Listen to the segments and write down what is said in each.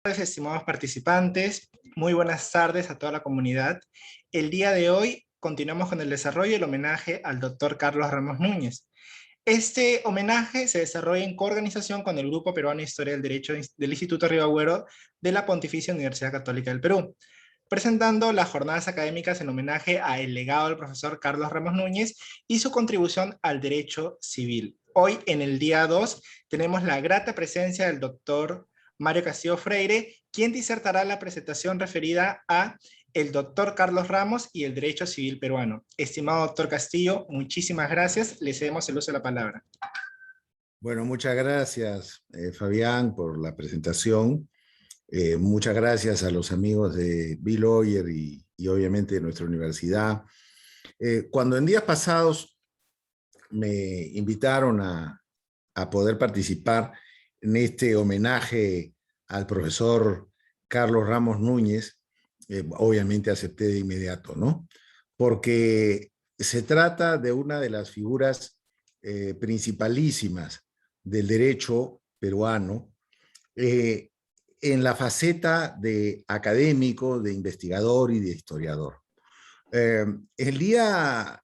Estimados participantes, muy buenas tardes a toda la comunidad. El día de hoy continuamos con el desarrollo y el homenaje al doctor Carlos Ramos Núñez. Este homenaje se desarrolla en coorganización con el Grupo Peruano de Historia del Derecho del Instituto Ribagüero de la Pontificia Universidad Católica del Perú, presentando las jornadas académicas en homenaje a el legado del profesor Carlos Ramos Núñez y su contribución al derecho civil. Hoy, en el día 2, tenemos la grata presencia del doctor Mario Castillo Freire, quien disertará la presentación referida a el doctor Carlos Ramos y el derecho civil peruano. Estimado doctor Castillo, muchísimas gracias. Le cedemos el uso de la palabra. Bueno, muchas gracias, Fabián, por la presentación. Muchas gracias a los amigos de Bill Oyer y obviamente de nuestra universidad. Cuando en días pasados me invitaron a poder participar en este homenaje al profesor Carlos Ramos Núñez, obviamente acepté de inmediato, ¿no? Porque se trata de una de las figuras principalísimas del derecho peruano, en la faceta de académico, de investigador y de historiador. El día,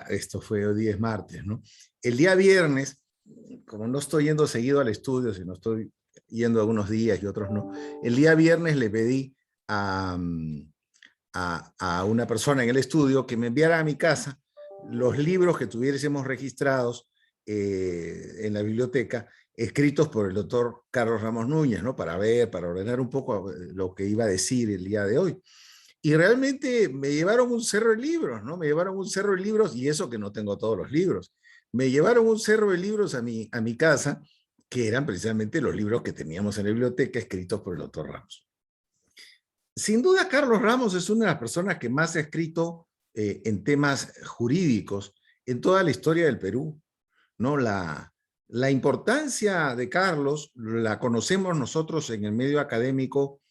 esto fue hoy día es martes, ¿no? El día viernes, como no estoy yendo seguido al estudio, sino estoy yendo algunos días y otros no, el día viernes le pedí a una persona en el estudio que me enviara a mi casa los libros que tuviésemos registrados en la biblioteca, escritos por el doctor Carlos Ramos Núñez, ¿no? Para ver, para ordenar un poco lo que iba a decir el día de hoy. Y realmente me llevaron un cerro de libros, ¿no? Me llevaron un cerro de libros, y eso que no tengo todos los libros. Me llevaron un cerro de libros a mi casa, que eran precisamente los libros que teníamos en la biblioteca escritos por el doctor Ramos. Sin duda, Carlos Ramos es una de las personas que más ha escrito en temas jurídicos en toda la historia del Perú, ¿no? La importancia de Carlos la conocemos nosotros en el medio académico,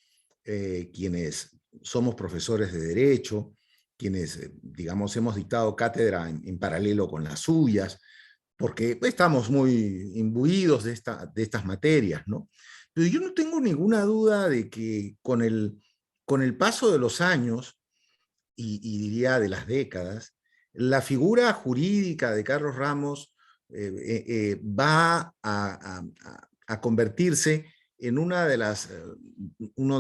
quienes somos profesores de Derecho, quienes, digamos, hemos dictado cátedra en paralelo con las suyas, porque estamos muy imbuidos de estas materias, ¿no? Pero yo no tengo ninguna duda de que con el paso de los años, y diría de las décadas, la figura jurídica de Carlos Ramos va a convertirse en uno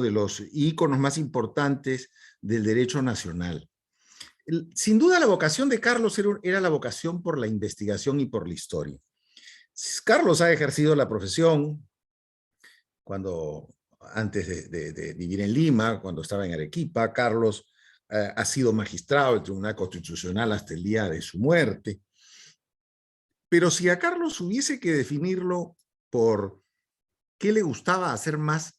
de los íconos más importantes del derecho nacional. Sin duda la vocación de Carlos era la vocación por la investigación y por la historia. Carlos ha ejercido la profesión antes de vivir en Lima, cuando estaba en Arequipa. Carlos ha sido magistrado del Tribunal Constitucional hasta el día de su muerte. Pero si a Carlos hubiese que definirlo por qué le gustaba hacer más,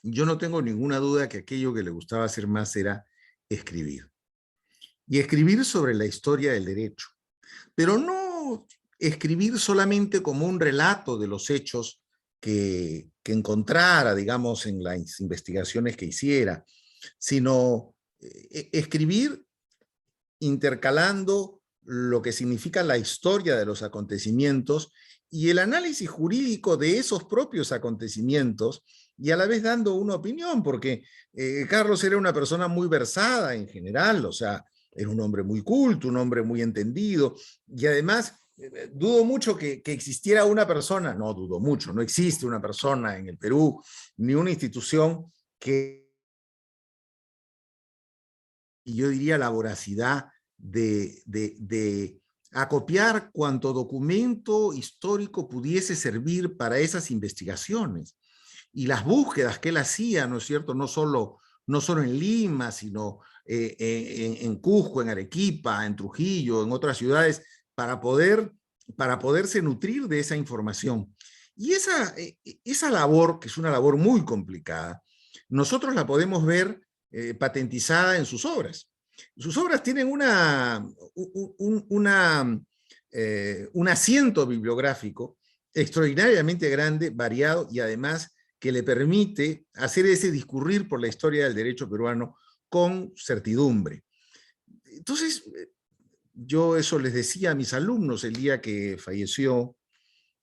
yo no tengo ninguna duda que aquello que le gustaba hacer más era escribir. Y escribir sobre la historia del derecho. Pero no escribir solamente como un relato de los hechos que encontrara, digamos, en las investigaciones que hiciera, sino escribir intercalando lo que significa la historia de los acontecimientos y el análisis jurídico de esos propios acontecimientos, y a la vez dando una opinión, porque Carlos era una persona muy versada en general, o sea, era un hombre muy culto, un hombre muy entendido, y además dudo mucho que existiera una persona, no dudo mucho, no existe una persona en el Perú, ni una institución y yo diría la voracidad de acopiar cuanto documento histórico pudiese servir para esas investigaciones. Y las búsquedas que él hacía, ¿no es cierto?, no solo en Lima, sino en Cusco, en Arequipa, en Trujillo, en otras ciudades, para poderse nutrir de esa información. Y esa labor, que es una labor muy complicada, nosotros la podemos ver patentizada en sus obras. Sus obras tienen un asiento bibliográfico extraordinariamente grande, variado, y además que le permite hacer ese discurrir por la historia del derecho peruano con certidumbre. Entonces, yo eso les decía a mis alumnos el día que falleció,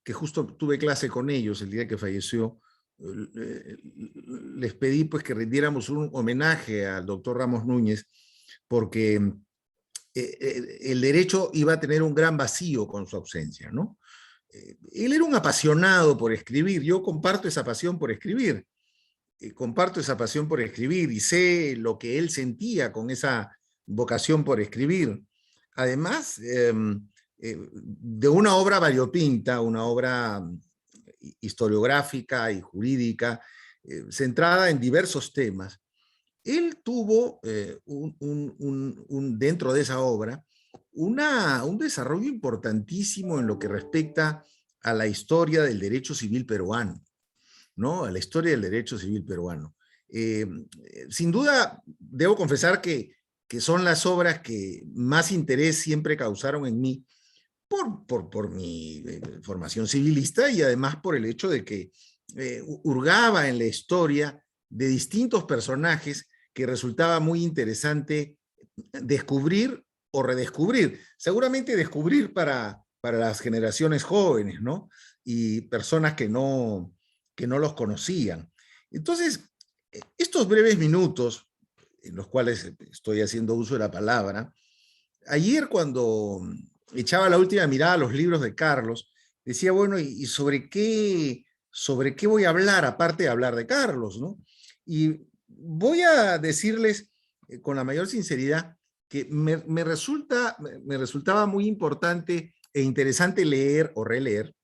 que justo tuve clase con ellos el día que falleció les pedí pues que rindiéramos un homenaje al doctor Ramos Núñez, porque el derecho iba a tener un gran vacío con su ausencia, ¿no? Él era un apasionado por escribir, yo comparto esa pasión por escribir, y sé lo que él sentía con esa vocación por escribir. Además, de una obra variopinta, una obra historiográfica y jurídica, centrada en diversos temas, él tuvo dentro de esa obra un desarrollo importantísimo en lo que respecta a la historia del derecho civil peruano, ¿no? A la historia del derecho civil peruano. Sin duda, debo confesar que son las obras que más interés siempre causaron en mí por mi formación civilista y además por el hecho de que hurgaba en la historia de distintos personajes que resultaba muy interesante descubrir o redescubrir. Seguramente descubrir para las generaciones jóvenes, ¿no? Y personas que no los conocían. Entonces, estos breves minutos en los cuales estoy haciendo uso de la palabra, ayer cuando echaba la última mirada a los libros de Carlos, decía, bueno, ¿y sobre qué voy a hablar, aparte de hablar de Carlos, ¿no? Y voy a decirles con la mayor sinceridad que me resultaba muy importante e interesante leer o releer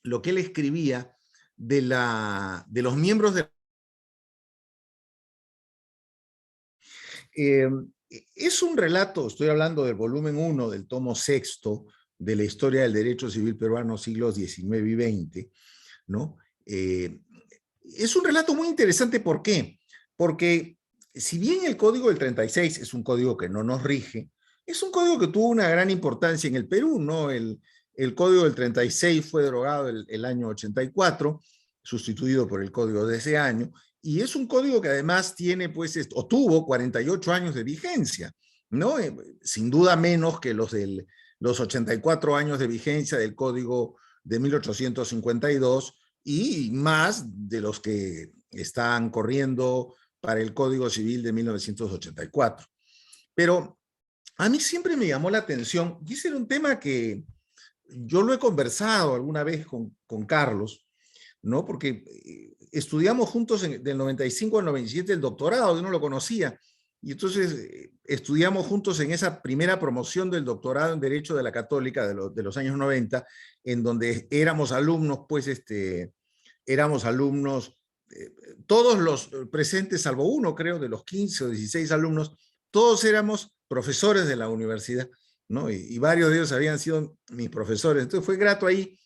lo que él escribía de los miembros de... Es un relato, estoy hablando del volumen 1 del tomo sexto de la historia del derecho civil peruano siglos XIX y XX, ¿no? Es un relato muy interesante, ¿por qué? Porque si bien el Código del 36 es un código que no nos rige, es un código que tuvo una gran importancia en el Perú, ¿no? El Código del 36 fue derogado el año 84, sustituido por el Código de ese año, y es un código que además tiene, pues, o tuvo 48 años de vigencia, ¿no? Sin duda menos que los 84 años de vigencia del Código de 1852 y más de los que están corriendo para el Código Civil de 1984. Pero a mí siempre me llamó la atención, y ese era un tema que yo lo he conversado alguna vez con Carlos, ¿no? Porque estudiamos juntos del 95 al 97 el doctorado, yo no lo conocía, y entonces estudiamos juntos en esa primera promoción del doctorado en Derecho de la Católica de los años 90, en donde éramos alumnos, pues, éramos alumnos, todos los presentes, salvo uno, creo, de los 15 o 16 alumnos, todos éramos profesores de la universidad, ¿no? Y varios de ellos habían sido mis profesores. Entonces fue grato ahí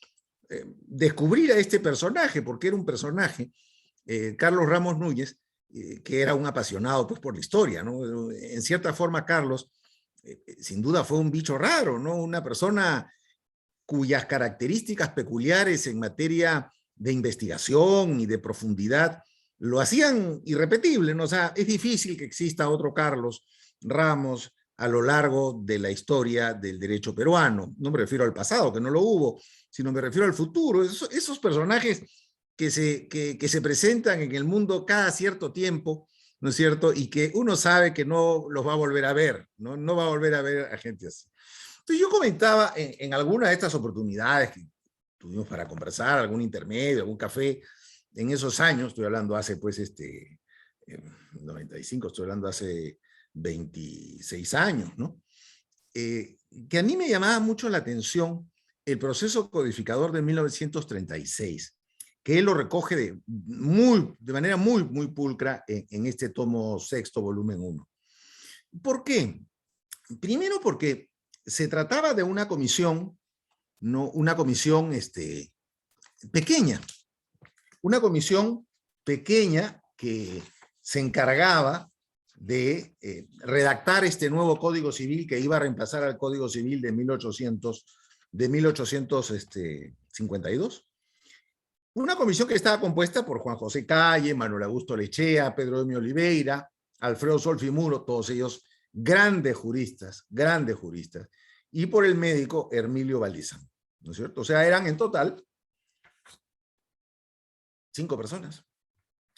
descubrir a este personaje, porque era un personaje, Carlos Ramos Núñez, que era un apasionado pues, por la historia, ¿no? En cierta forma, Carlos, sin duda fue un bicho raro, ¿no? Una persona cuyas características peculiares en materia de investigación y de profundidad lo hacían irrepetible, ¿no? O sea, es difícil que exista otro Carlos Ramos a lo largo de la historia del derecho peruano. No me refiero al pasado, que no lo hubo, sino me refiero al futuro. Esos personajes que se presentan en el mundo cada cierto tiempo, ¿no es cierto? Y que uno sabe que no los va a volver a ver, ¿no? No va a volver a ver a gente así. Entonces yo comentaba en alguna de estas oportunidades que tuvimos para conversar, algún intermedio, algún café, en esos años, estoy hablando hace pues 95, estoy hablando hace 26 años, ¿no? Que a mí me llamaba mucho la atención el proceso codificador de 1936, que él lo recoge de manera muy, muy pulcra en este tomo sexto, volumen 1. ¿Por qué? Primero porque se trataba de una comisión, ¿no? Una comisión pequeña, una comisión pequeña que se encargaba de redactar este nuevo Código Civil que iba a reemplazar al Código Civil de 1852. Una comisión que estaba compuesta por Juan José Calle, Manuel Augusto Lechea, Pedro Emio Oliveira, Alfredo Solfi-Muro, todos ellos grandes juristas, y por el médico Hermilio Valdizán, ¿no es cierto? O sea, eran en total 5 personas,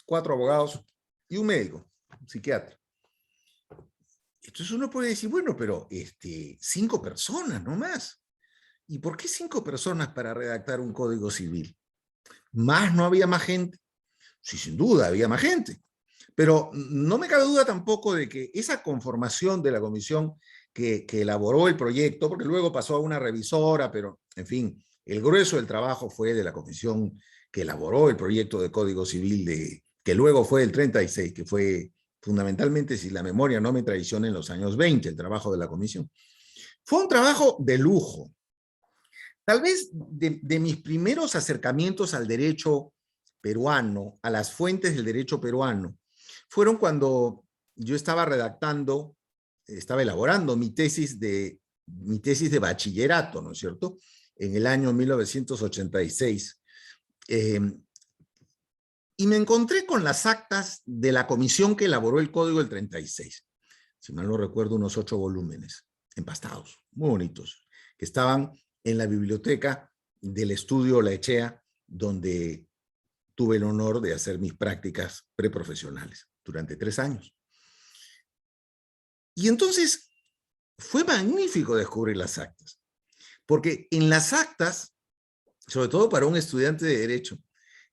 4 abogados y un médico, un psiquiatra. Entonces uno puede decir, bueno, pero 5 personas, no más. ¿Y por qué 5 personas para redactar un código civil? ¿Más no había más gente? Sí, sin duda, había más gente. Pero no me cabe duda tampoco de que esa conformación de la comisión que elaboró el proyecto, porque luego pasó a una revisora, pero en fin, el grueso del trabajo fue de la comisión que elaboró el proyecto de Código Civil, que luego fue el 36, que fue fundamentalmente, si la memoria no me traiciona, en los años 20, el trabajo de la comisión. Fue un trabajo de lujo. Tal vez de mis primeros acercamientos al derecho peruano, a las fuentes del derecho peruano, fueron cuando yo estaba elaborando mi tesis de bachillerato, ¿no es cierto?, en el año 1986. Y me encontré con las actas de la comisión que elaboró el Código del 36. Si mal no recuerdo, unos 8 volúmenes empastados, muy bonitos, que estaban en la biblioteca del estudio La Echea, donde tuve el honor de hacer mis prácticas preprofesionales durante 3 años. Y entonces fue magnífico descubrir las actas, porque en las actas, sobre todo para un estudiante de Derecho,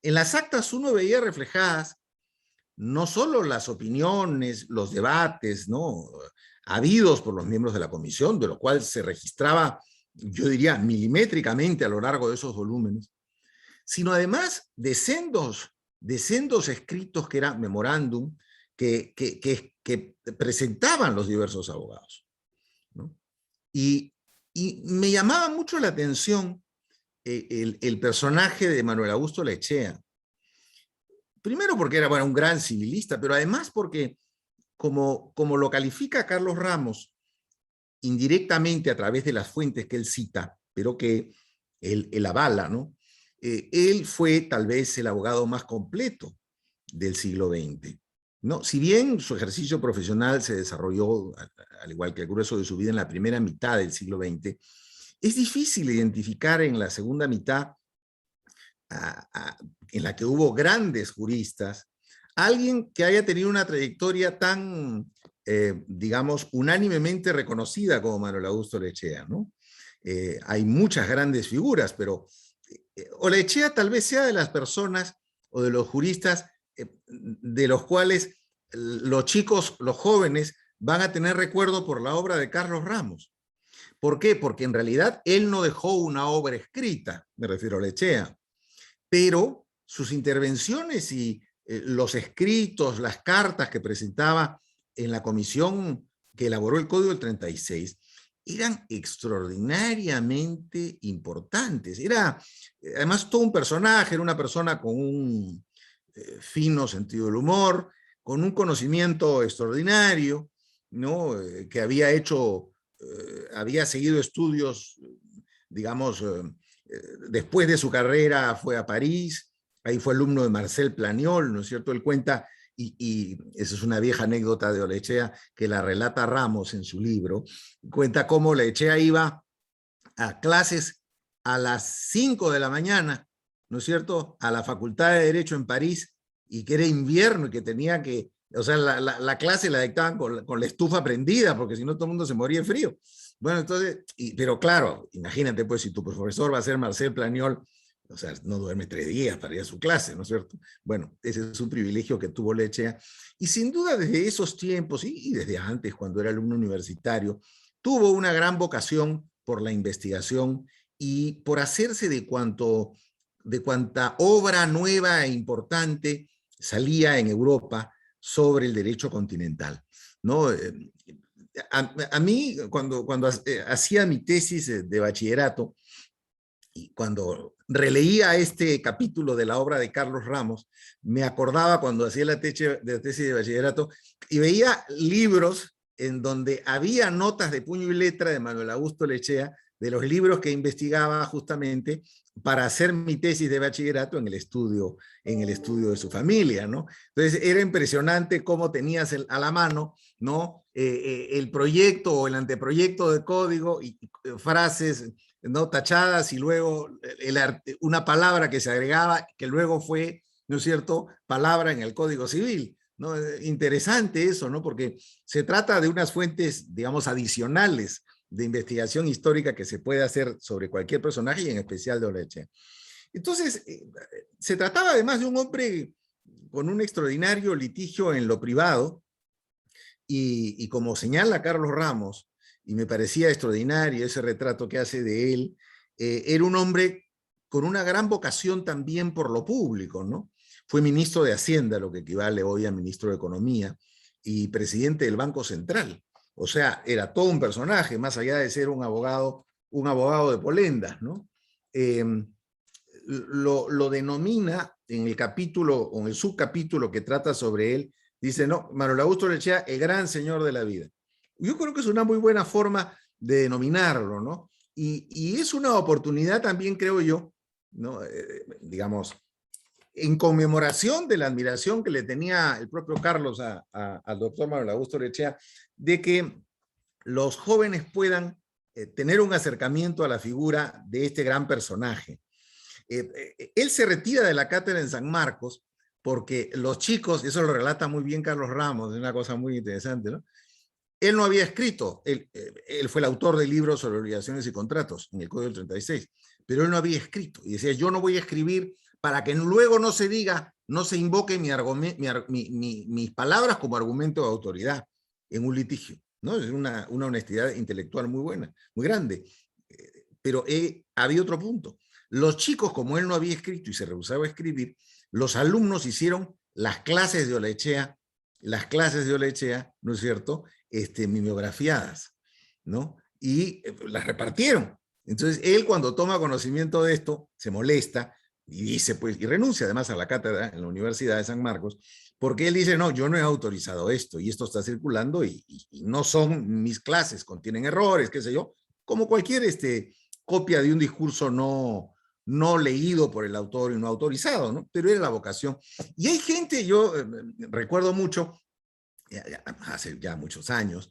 en las actas uno veía reflejadas no solo las opiniones, los debates, ¿no?, habidos por los miembros de la comisión, de lo cual se registraba, yo diría, milimétricamente a lo largo de esos volúmenes, sino además de sendos escritos que eran memorándum que presentaban los diversos abogados, ¿no? Y me llamaba mucho la atención el personaje de Manuel Augusto Lechea. Primero porque era, bueno, un gran civilista, pero además porque, como lo califica Carlos Ramos, indirectamente a través de las fuentes que él cita, pero que él avala, ¿no? Él fue tal vez el abogado más completo del siglo XX, ¿no? Si bien su ejercicio profesional se desarrolló, al igual que el grueso de su vida, en la primera mitad del siglo XX, es difícil identificar en la segunda mitad, en la que hubo grandes juristas, alguien que haya tenido una trayectoria tan, digamos, unánimemente reconocida como Manuel Augusto Lechea, ¿no? Hay muchas grandes figuras, pero Olechea tal vez sea de las personas o de los juristas de los cuales los chicos, los jóvenes, van a tener recuerdo por la obra de Carlos Ramos. ¿Por qué? Porque en realidad él no dejó una obra escrita, me refiero a Olechea, pero sus intervenciones y los escritos, las cartas que presentaba en la comisión que elaboró el Código del 36, eran extraordinariamente importantes. Era, además, todo un personaje, era una persona con un fino sentido del humor, con un conocimiento extraordinario, ¿no? Que había hecho, había seguido estudios, digamos, después de su carrera fue a París, ahí fue alumno de Marcel Planiol, ¿no es cierto? Él cuenta, y esa es una vieja anécdota de Olechea que la relata Ramos en su libro, cuenta cómo Olechea iba a clases a las 5 de la mañana, ¿no es cierto?, a la Facultad de Derecho en París, y que era invierno y que tenía que, o sea, la clase la dictaban con la estufa prendida, porque si no todo el mundo se moría de frío. Bueno, entonces, pero claro, imagínate pues si tu profesor va a ser Marcel Planiol, o sea, no duerme 3 días para ir a su clase, ¿no es cierto? Bueno, ese es un privilegio que tuvo Lechea. Y sin duda desde esos tiempos, y desde antes, cuando era alumno universitario, tuvo una gran vocación por la investigación y por hacerse de cuanta obra nueva e importante salía en Europa sobre el derecho continental, ¿no? A mí, cuando hacía mi tesis de bachillerato, y cuando releía este capítulo de la obra de Carlos Ramos, me acordaba cuando hacía la tesis de bachillerato y veía libros en donde había notas de puño y letra de Manuel Augusto Lechea, de los libros que investigaba justamente para hacer mi tesis de bachillerato en el estudio de su familia, ¿no? Entonces era impresionante cómo tenías a la mano, ¿no?, el proyecto o el anteproyecto de código y frases, ¿no?, tachadas, y luego una palabra que se agregaba, que luego fue ¿no es cierto?, palabra en el Código Civil, ¿no? Interesante eso, ¿no? Porque se trata de unas fuentes, digamos, adicionales de investigación histórica que se puede hacer sobre cualquier personaje y en especial de Olaechea. Entonces, se trataba además de un hombre con un extraordinario litigio en lo privado y como señala Carlos Ramos, y me parecía extraordinario ese retrato que hace de él, era un hombre con una gran vocación también por lo público, ¿no? Fue ministro de Hacienda, lo que equivale hoy a ministro de Economía, y presidente del Banco Central. O sea, era todo un personaje, más allá de ser un abogado de polendas, ¿no? Lo denomina en el capítulo o en el subcapítulo que trata sobre él, dice, no, Manuel Augusto Olaechea, el gran señor de la vida. Yo creo que es una muy buena forma de denominarlo, ¿no? Y es una oportunidad también, creo yo, ¿no? Digamos, en conmemoración de la admiración que le tenía el propio Carlos al doctor Manuel Augusto Olaechea, de que los jóvenes puedan tener un acercamiento a la figura de este gran personaje. Él se retira de la cátedra en San Marcos porque los chicos, eso lo relata muy bien Carlos Ramos, es una cosa muy interesante, ¿no? Él no había escrito, él fue el autor del libro sobre obligaciones y contratos en el Código del 36, pero él no había escrito y decía, yo no voy a escribir para que luego no se diga, no se invoque mis palabras como argumento de autoridad en un litigio, ¿no? Es una honestidad intelectual muy buena, muy grande. Pero había otro punto. Los chicos, como él no había escrito y se rehusaba a escribir, los alumnos hicieron las clases de Olaechea, ¿no es cierto?, mimeografiadas, ¿no? Y las repartieron. Entonces, él cuando toma conocimiento de esto, se molesta y dice, pues, y renuncia además a la cátedra en la Universidad de San Marcos, porque él dice, no, yo no he autorizado esto, y esto está circulando, y no son mis clases, contienen errores, qué sé yo, como cualquier copia de un discurso no leído por el autor y no autorizado, ¿no? Pero era la vocación. Y hay gente, yo recuerdo mucho, hace ya muchos años,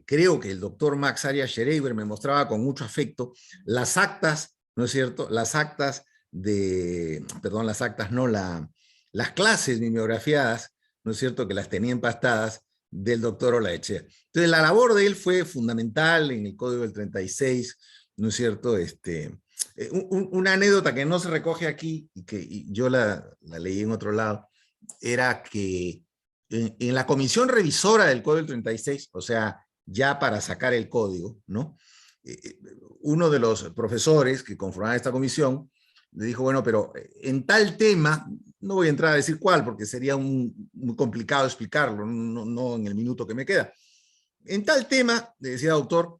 creo que el doctor Max Arias Schreiber me mostraba con mucho afecto las actas, ¿no es cierto? Las actas las actas, no, las clases mimeografiadas, ¿no es cierto? Que las tenía empastadas del doctor Olaechea. Entonces, la labor de él fue fundamental en el Código del 36, ¿no es cierto? Una anécdota que no se recoge aquí y que yo la leí en otro lado, era que en la comisión revisora del Código del 36, o sea, ya para sacar el código, ¿no? Uno de los profesores que conformaban esta comisión le dijo, bueno, pero en tal tema, no voy a entrar a decir cuál, porque sería muy complicado explicarlo, no en el minuto que me queda. En tal tema, le decía doctor,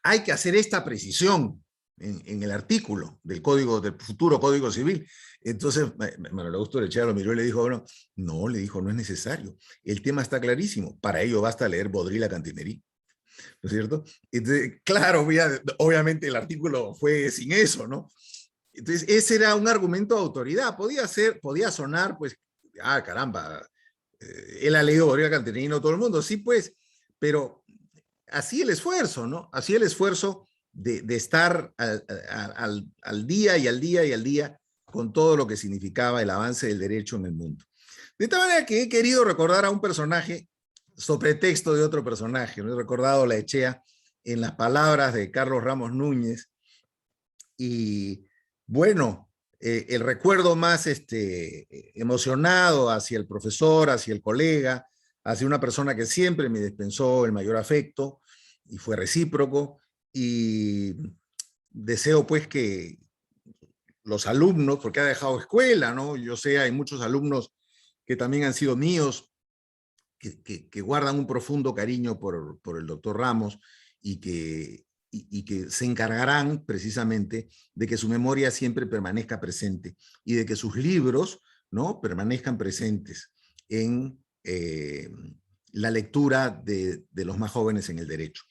hay que hacer esta precisión en el artículo del futuro Código Civil. Entonces, Manuel Augusto Olaechea lo miró y le dijo, bueno, no, le dijo, no es necesario. El tema está clarísimo. Para ello basta leer Baudry la Cantinerie. ¿No es cierto? Entonces, claro, obviamente el artículo fue sin eso, ¿no? Entonces, ese era un argumento de autoridad. Podía sonar, pues, caramba, él ha leído Baudry la Cantinerie, no todo el mundo. Sí, pues, pero así el esfuerzo, ¿no? Así el esfuerzo de estar al día y al día y al día con todo lo que significaba el avance del derecho en el mundo. De tal manera que he querido recordar a un personaje sobre texto de otro personaje. ¿No? He recordado Olaechea en las palabras de Carlos Ramos Núñez y, bueno, el recuerdo más emocionado hacia el profesor, hacia el colega, hacia una persona que siempre me dispensó el mayor afecto y fue recíproco, y deseo pues que los alumnos, porque ha dejado escuela, ¿no? Yo sé, hay muchos alumnos que también han sido míos, que guardan un profundo cariño por el doctor Ramos y que se encargarán precisamente de que su memoria siempre permanezca presente y de que sus libros, ¿no?, permanezcan presentes en la lectura de los más jóvenes en el derecho.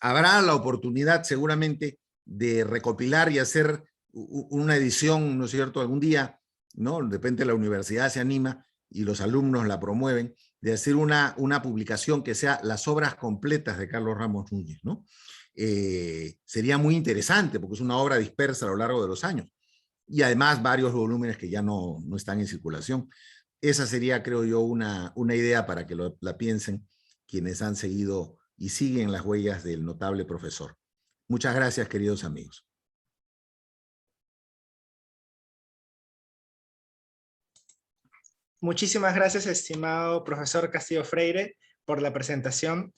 Habrá la oportunidad seguramente de recopilar y hacer una edición, ¿no es cierto?, algún día, ¿no?, de repente la universidad se anima y los alumnos la promueven, de hacer una publicación que sea las obras completas de Carlos Ramos Núñez, ¿no? Sería muy interesante porque es una obra dispersa a lo largo de los años. y además varios volúmenes que ya no están en circulación. Esa sería, creo yo, una idea para que la piensen quienes han seguido y siguen las huellas del notable profesor. Muchas gracias, queridos amigos. Muchísimas gracias, estimado profesor Castillo Freire, por la presentación.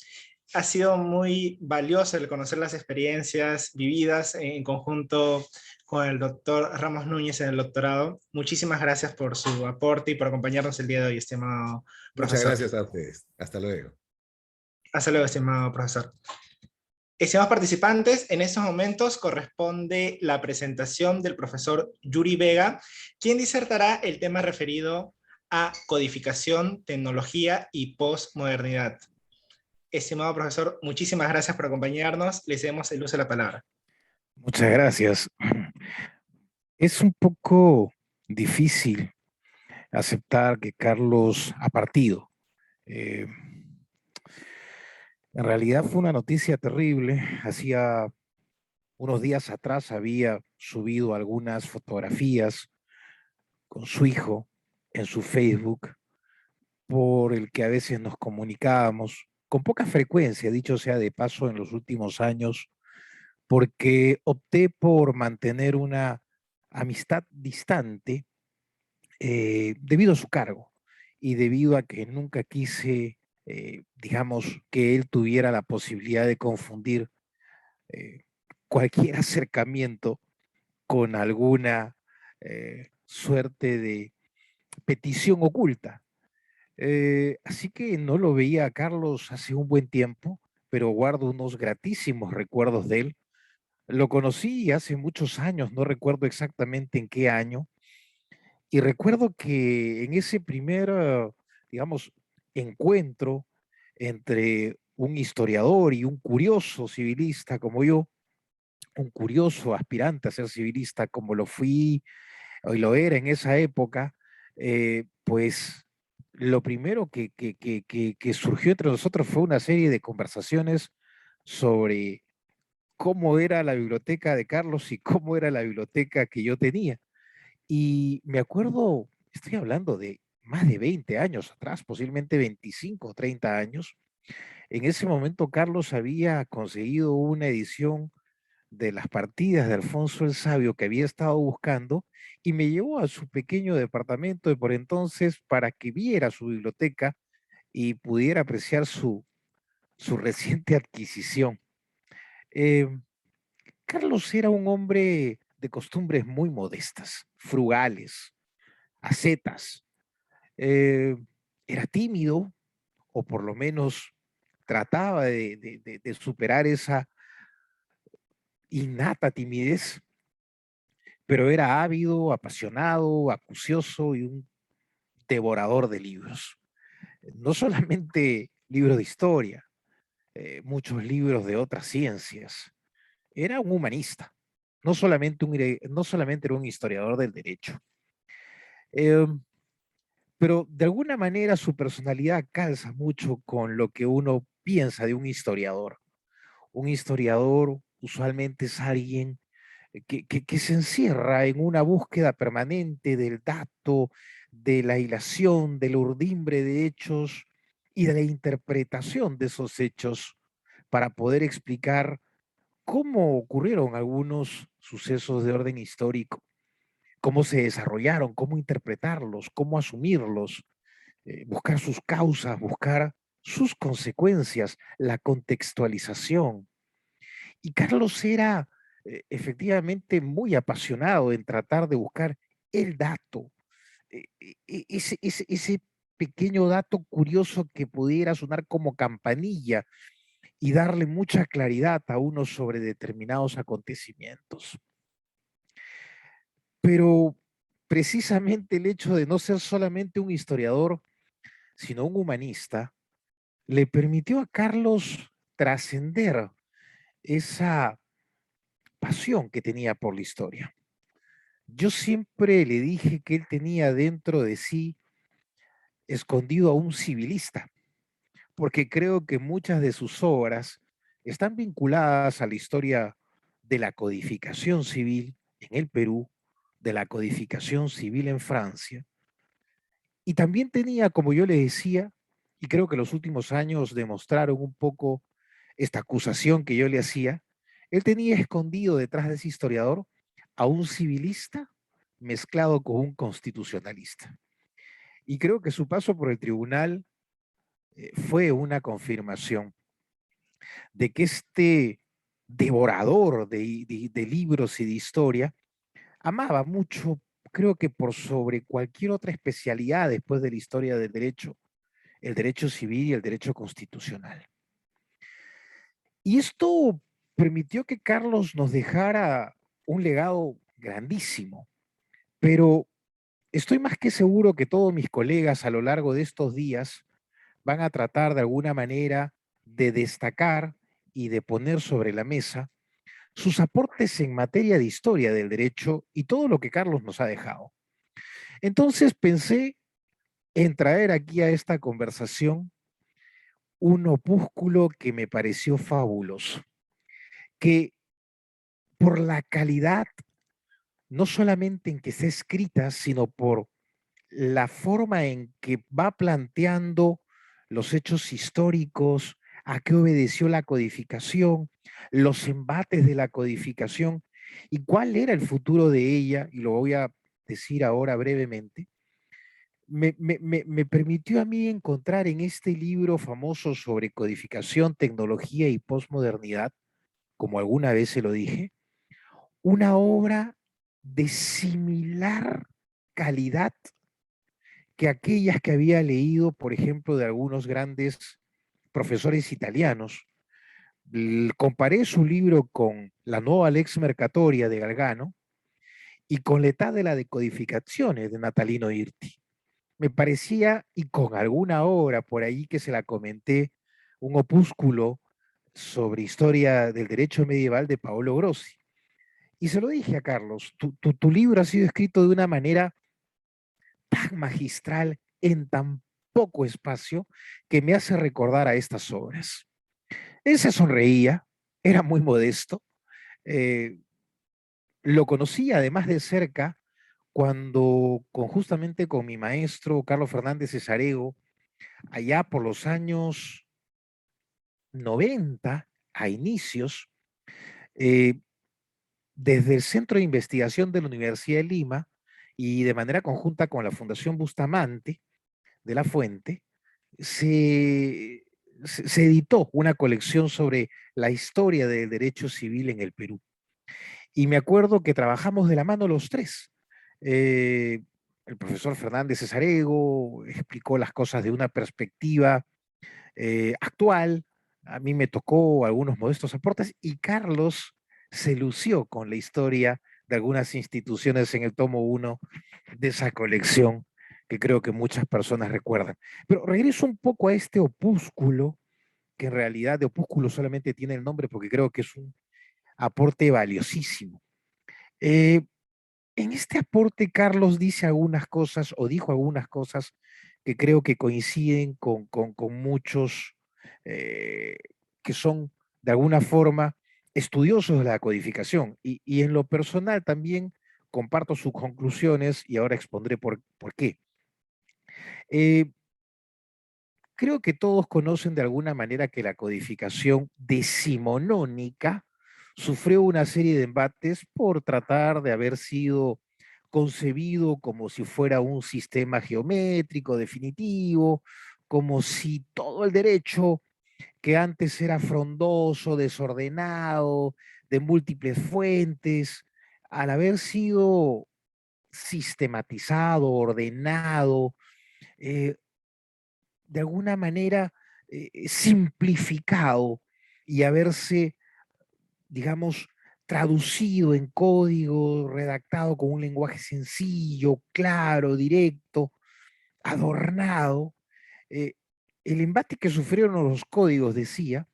Ha sido muy valioso el conocer las experiencias vividas en conjunto con el doctor Ramos Núñez en el doctorado. Muchísimas gracias por su aporte y por acompañarnos el día de hoy, estimado Muchas profesor. gracias a ustedes. Hasta luego. Hasta luego, estimado profesor. Estimados participantes, en estos momentos corresponde la presentación del profesor Yuri Vega, quien disertará el tema referido a codificación, tecnología y posmodernidad. Estimado profesor, muchísimas gracias por acompañarnos. Le cedemos el uso de la palabra. Muchas gracias. Es un poco difícil aceptar que Carlos ha partido. En realidad fue una noticia terrible. Hacía unos días atrás había subido algunas fotografías con su hijo en su Facebook, por el que a veces nos comunicábamos con poca frecuencia, dicho sea de paso, en los últimos años, porque opté por mantener una amistad distante debido a su cargo y debido a que nunca quise, digamos, que él tuviera la posibilidad de confundir eh, cualquier acercamiento con alguna suerte de petición oculta. Así que no lo veía a Carlos hace un buen tiempo, pero guardo unos gratísimos recuerdos de él. Lo conocí hace muchos años, no recuerdo exactamente en qué año, y recuerdo que en ese primer, digamos, encuentro entre un historiador y un curioso civilista como yo, un curioso aspirante a ser civilista como lo fui y lo era en esa época, pues lo primero que surgió entre nosotros fue una serie de conversaciones sobre cómo era la biblioteca de Carlos y cómo era la biblioteca que yo tenía. Y me acuerdo, estoy hablando de más de 20 años atrás, posiblemente 25 o 30 años. En ese momento Carlos había conseguido una edición de las partidas de Alfonso el Sabio que había estado buscando y me llevó a su pequeño departamento de por entonces para que viera su biblioteca y pudiera apreciar su reciente adquisición. Eh, Carlos era un hombre de costumbres muy modestas, frugales, ascetas. Eh, Era tímido, o por lo menos trataba de superar esa innata timidez, pero era ávido, apasionado, acucioso y un devorador de libros. No solamente libros de historia, muchos libros de otras ciencias. Era un humanista, no solamente era un historiador del derecho. Eh, pero de alguna manera su personalidad calza mucho con lo que uno piensa de un historiador. Un historiador usualmente es alguien que se encierra en una búsqueda permanente del dato, de la hilación, del urdimbre de hechos y de la interpretación de esos hechos para poder explicar cómo ocurrieron algunos sucesos de orden histórico, cómo se desarrollaron, cómo interpretarlos, cómo asumirlos, buscar sus causas, buscar sus consecuencias, la contextualización. Y Carlos era efectivamente muy apasionado en tratar de buscar el dato, ese pequeño dato curioso que pudiera sonar como campanilla y darle mucha claridad a uno sobre determinados acontecimientos. Pero precisamente el hecho de no ser solamente un historiador, sino un humanista, le permitió a Carlos trascender esa pasión que tenía por la historia. Yo siempre le dije que él tenía dentro de sí escondido a un civilista, porque creo que muchas de sus obras están vinculadas a la historia de la codificación civil en el Perú, de la codificación civil en Francia. Y también tenía, como yo le decía, y creo que los últimos años demostraron un poco esta acusación que yo le hacía, él tenía escondido detrás de ese historiador a un civilista mezclado con un constitucionalista. Y creo que su paso por el tribunal fue una confirmación de que este devorador de libros y de historia amaba mucho, creo que por sobre cualquier otra especialidad después de la historia del derecho, el derecho civil y el derecho constitucional. Y esto permitió que Carlos nos dejara un legado grandísimo, pero estoy más que seguro que todos mis colegas a lo largo de estos días van a tratar de alguna manera de destacar y de poner sobre la mesa sus aportes en materia de historia del derecho y todo lo que Carlos nos ha dejado. Entonces pensé en traer aquí a esta conversación un opúsculo que me pareció fabuloso, que por la calidad, no solamente en que está escrita, sino por la forma en que va planteando los hechos históricos, a qué obedeció la codificación, los embates de la codificación y cuál era el futuro de ella, y lo voy a decir ahora brevemente, me permitió a mí encontrar en este libro famoso sobre codificación, tecnología y posmodernidad, como alguna vez se lo dije, una obra de similar calidad que aquellas que había leído, por ejemplo, de algunos grandes profesores italianos. Comparé su libro con La nuova Lex Mercatoria de Galgano y con L'età de la decodificazione de Natalino Irti. Me parecía, y con alguna obra por ahí que se la comenté, un opúsculo sobre historia del derecho medieval de Paolo Grossi. Y se lo dije a Carlos, tu libro ha sido escrito de una manera tan magistral en tan poco espacio que me hace recordar a estas obras. Él se sonreía, era muy modesto, eh, lo conocí además de cerca cuando justamente con mi maestro Carlos Fernández Cesarego, allá por los años 90 a inicios, eh, desde el Centro de Investigación de la Universidad de Lima y de manera conjunta con la Fundación Bustamante de la Fuente, se editó una colección sobre la historia del derecho civil en el Perú. Y me acuerdo que trabajamos de la mano los tres. El profesor Fernández Cesarego explicó las cosas de una perspectiva actual. A mí me tocó algunos modestos aportes y Carlos se lució con la historia de algunas instituciones en el tomo 1 de esa colección que creo que muchas personas recuerdan. Pero regreso un poco a este opúsculo, que en realidad de opúsculo solamente tiene el nombre porque creo que es un aporte valiosísimo. Eh, en este aporte, Carlos dice algunas cosas o dijo algunas cosas que creo que coinciden con muchos eh, que son de alguna forma estudiosos de la codificación. Y en lo personal también comparto sus conclusiones y ahora expondré por qué. Eh, Creo que todos conocen de alguna manera que la codificación decimonónica sufrió una serie de embates por tratar de haber sido concebido como si fuera un sistema geométrico definitivo, como si todo el derecho que antes era frondoso, desordenado, de múltiples fuentes, al haber sido sistematizado, ordenado, eh, de alguna manera simplificado y haberse, digamos, traducido en código, redactado con un lenguaje sencillo, claro, directo, adornado. eh, el embate que sufrieron los códigos, decía,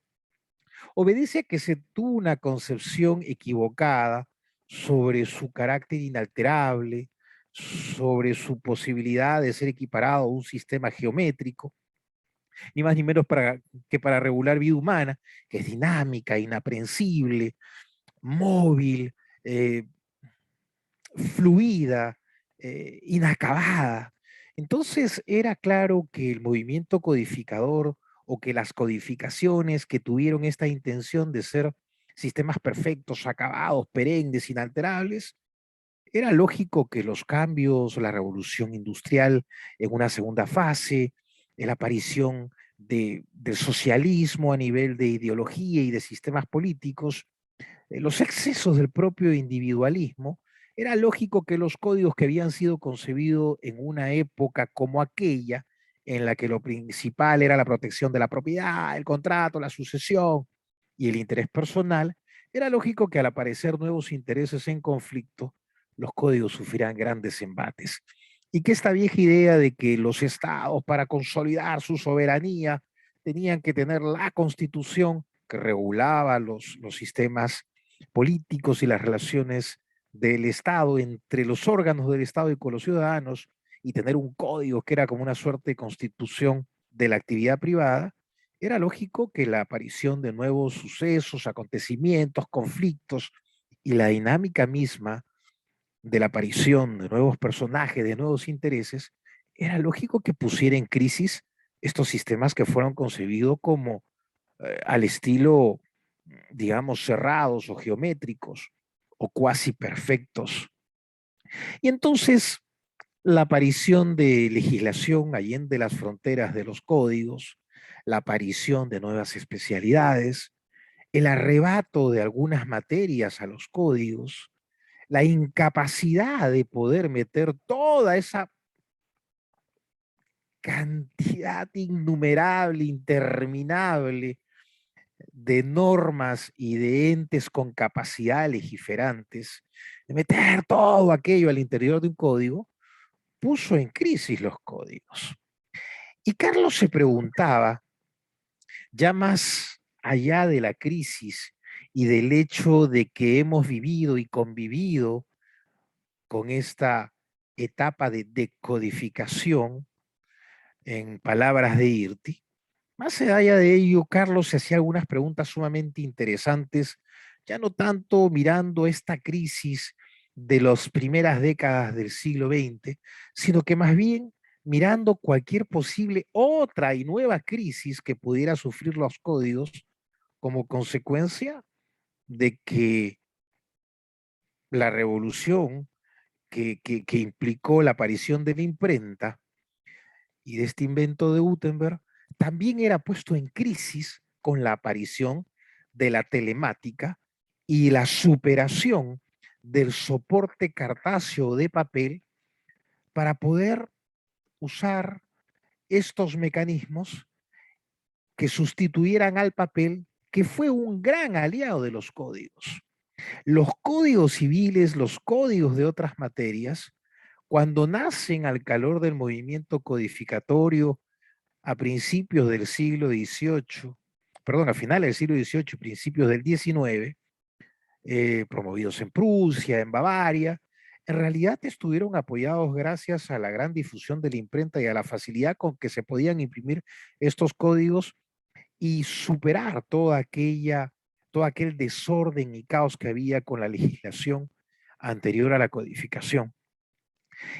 obedece a que se tuvo una concepción equivocada sobre su carácter inalterable, sobre su posibilidad de ser equiparado a un sistema geométrico, ni más ni menos que para regular vida humana, que es dinámica, inaprensible, móvil, eh, fluida, inacabada. Entonces era claro que el movimiento codificador o que las codificaciones que tuvieron esta intención de ser sistemas perfectos, acabados, perennes, inalterables, era lógico que los cambios, la revolución industrial en una segunda fase, la aparición del socialismo a nivel de ideología y de sistemas políticos, los excesos del propio individualismo, era lógico que los códigos que habían sido concebidos en una época como aquella, en la que lo principal era la protección de la propiedad, el contrato, la sucesión y el interés personal, era lógico que al aparecer nuevos intereses en conflicto, los códigos sufrirán grandes embates. Y que esta vieja idea de que los estados, para consolidar su soberanía, tenían que tener la constitución que regulaba los sistemas políticos y las relaciones del Estado entre los órganos del Estado y con los ciudadanos, y tener un código que era como una suerte de constitución de la actividad privada, era lógico que la aparición de nuevos sucesos, acontecimientos, conflictos y la dinámica misma de la aparición de nuevos personajes, de nuevos intereses, era lógico que pusiera en crisis estos sistemas que fueron concebidos como al estilo, digamos, cerrados o geométricos o cuasi perfectos. Y entonces la aparición de legislación allende las fronteras de los códigos, la aparición de nuevas especialidades, el arrebato de algunas materias a los códigos, la incapacidad de poder meter toda esa cantidad innumerable, interminable de normas y de entes con capacidad legiferantes, de meter todo aquello al interior de un código, puso en crisis los códigos. Y Carlos se preguntaba, ya más allá de la crisis y del hecho de que hemos vivido y convivido con esta etapa de decodificación, en palabras de Irti, más allá de ello, Carlos se hacía algunas preguntas sumamente interesantes, ya no tanto mirando esta crisis de las primeras décadas del siglo XX, sino que más bien mirando cualquier posible otra y nueva crisis que pudiera sufrir los códigos como consecuencia de que la revolución que implicó la aparición de la imprenta y de este invento de Gutenberg también era puesto en crisis con la aparición de la telemática y la superación del soporte cartáceo de papel para poder usar estos mecanismos que sustituyeran al papel, que fue un gran aliado de los códigos. Los códigos civiles, los códigos de otras materias, cuando nacen al calor del movimiento codificatorio a principios del siglo XVIII, perdón, a finales del siglo XVIII, principios del XIX, promovidos en Prusia, en Bavaria, en realidad estuvieron apoyados gracias a la gran difusión de la imprenta y a la facilidad con que se podían imprimir estos códigos y superar todo aquel desorden y caos que había con la legislación anterior a la codificación.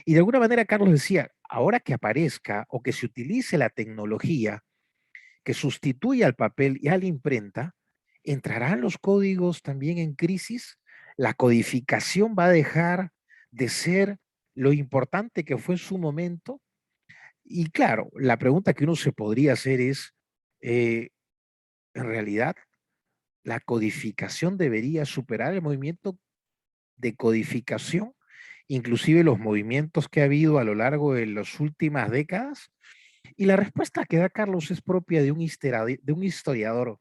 Y de alguna manera Carlos decía, ahora que aparezca o que se utilice la tecnología que sustituya al papel y a la imprenta, ¿entrarán los códigos también en crisis? ¿La codificación va a dejar de ser lo importante que fue en su momento? Y claro, la pregunta que uno se podría hacer es, eh, en realidad, ¿la codificación debería superar el movimiento de codificación, inclusive los movimientos que ha habido a lo largo de las últimas décadas? Y la respuesta que da Carlos es propia de un historiador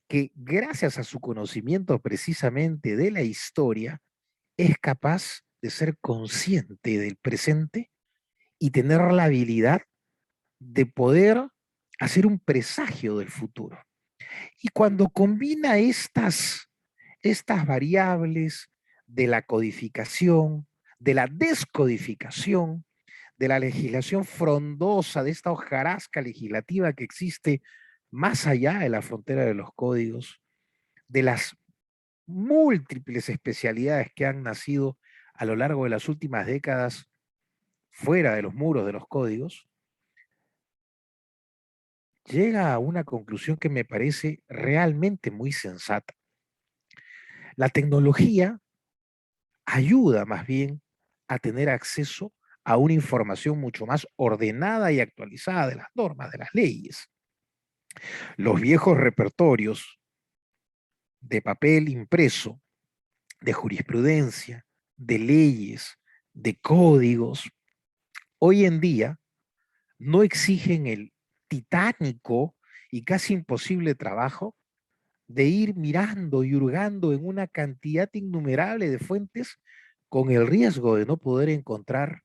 que gracias a su conocimiento precisamente de la historia es capaz de ser consciente del presente y tener la habilidad de poder hacer un presagio del futuro. Y cuando combina estas variables de la codificación, de la descodificación, de la legislación frondosa, de esta hojarasca legislativa que existe más allá de la frontera de los códigos, de las múltiples especialidades que han nacido a lo largo de las últimas décadas fuera de los muros de los códigos, llega a una conclusión que me parece realmente muy sensata. La tecnología ayuda más bien a tener acceso a una información mucho más ordenada y actualizada de las normas, de las leyes. Los viejos repertorios de papel impreso, de jurisprudencia, de leyes, de códigos, hoy en día no exigen el titánico y casi imposible trabajo de ir mirando y hurgando en una cantidad innumerable de fuentes con el riesgo de no poder encontrar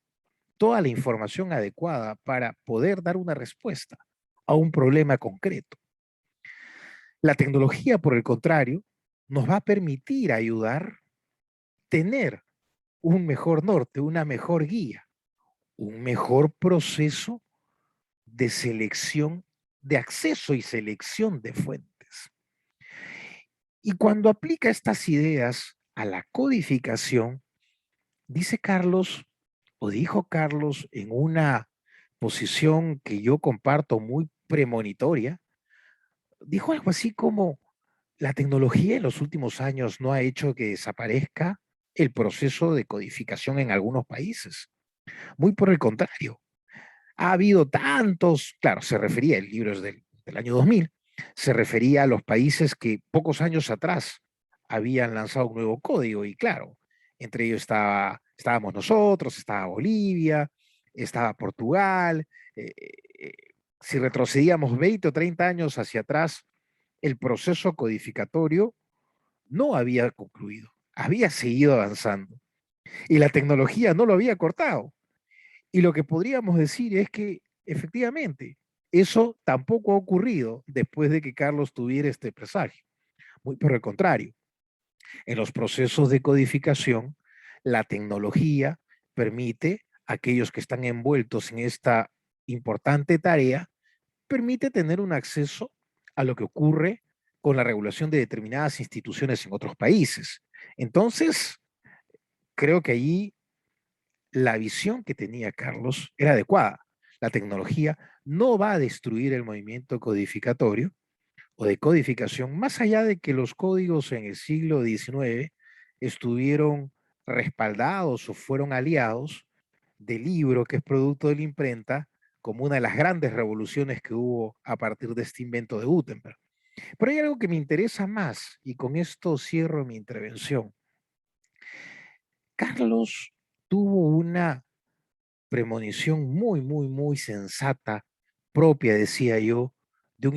toda la información adecuada para poder dar una respuesta a un problema concreto. La tecnología, por el contrario, nos va a permitir ayudar tener un mejor norte, una mejor guía, un mejor proceso de selección, de acceso y selección de fuentes. Y cuando aplica estas ideas a la codificación, dice Carlos, o dijo Carlos en una posición que yo comparto muy premonitoria, dijo algo así como, la tecnología en los últimos años no ha hecho que desaparezca el proceso de codificación en algunos países. Muy por el contrario, ha habido tantos, claro, se refería, el libro es del año 2000, se refería a los países que pocos años atrás habían lanzado un nuevo código y claro, entre ellos estábamos nosotros, estaba Bolivia, estaba Portugal. Si retrocedíamos 20 o 30 años hacia atrás, el proceso codificatorio no había concluido, había seguido avanzando y la tecnología no lo había cortado. Y lo que podríamos decir es que efectivamente eso tampoco ha ocurrido después de que Carlos tuviera este presagio. Muy por el contrario, en los procesos de codificación, la tecnología permite a aquellos que están envueltos en esta importante tarea, permite tener un acceso a lo que ocurre con la regulación de determinadas instituciones en otros países. Entonces, creo que allí la visión que tenía Carlos era adecuada. La tecnología no va a destruir el movimiento codificatorio o de codificación, más allá de que los códigos en el siglo XIX estuvieron respaldados o fueron aliados del libro que es producto de la imprenta como una de las grandes revoluciones que hubo a partir de este invento de Gutenberg. Pero hay algo que me interesa más y con esto cierro mi intervención. Carlos tuvo una premonición muy sensata, propia, decía yo, de un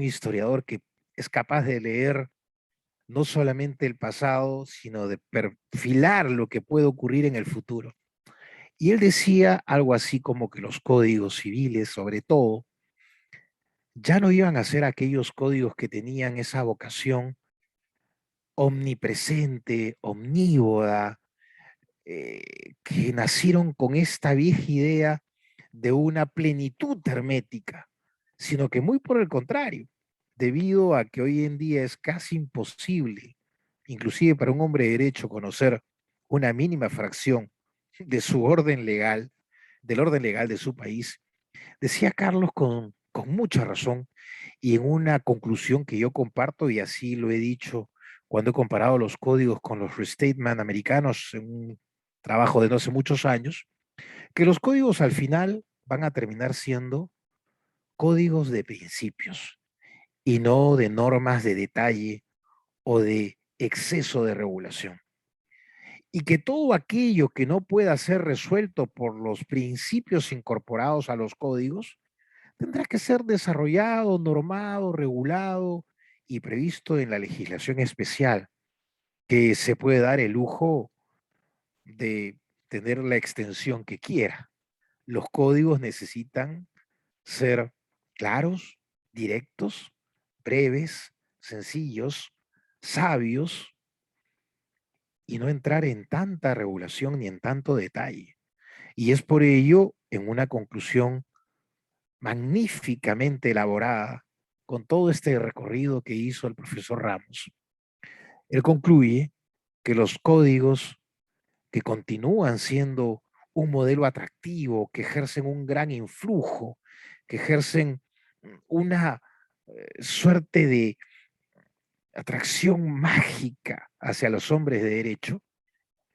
historiador que es capaz de leer no solamente el pasado, sino de perfilar lo que puede ocurrir en el futuro. Y él decía algo así como que los códigos civiles, sobre todo, ya no iban a ser aquellos códigos que tenían esa vocación omnipresente, omnívoda, que nacieron con esta vieja idea de una plenitud hermética, sino que muy por el contrario, debido a que hoy en día es casi imposible, inclusive para un hombre de derecho, conocer una mínima fracción de su orden legal, del orden legal de su país, decía Carlos con mucha razón y en una conclusión que yo comparto y así lo he dicho cuando he comparado los códigos con los restatement americanos en un trabajo de no hace muchos años, que los códigos al final van a terminar siendo códigos de principios y no de normas de detalle o de exceso de regulación. Y que todo aquello que no pueda ser resuelto por los principios incorporados a los códigos tendrá que ser desarrollado, normado, regulado y previsto en la legislación especial, que se puede dar el lujo de tener la extensión que quiera. Los códigos necesitan ser claros, directos, breves, sencillos, sabios y no entrar en tanta regulación ni en tanto detalle. Y es por ello, en una conclusión magníficamente elaborada, con todo este recorrido que hizo el profesor Ramos, él concluye que los códigos que continúan siendo un modelo atractivo, que ejercen un gran influjo, que ejercen una suerte de atracción mágica hacia los hombres de derecho,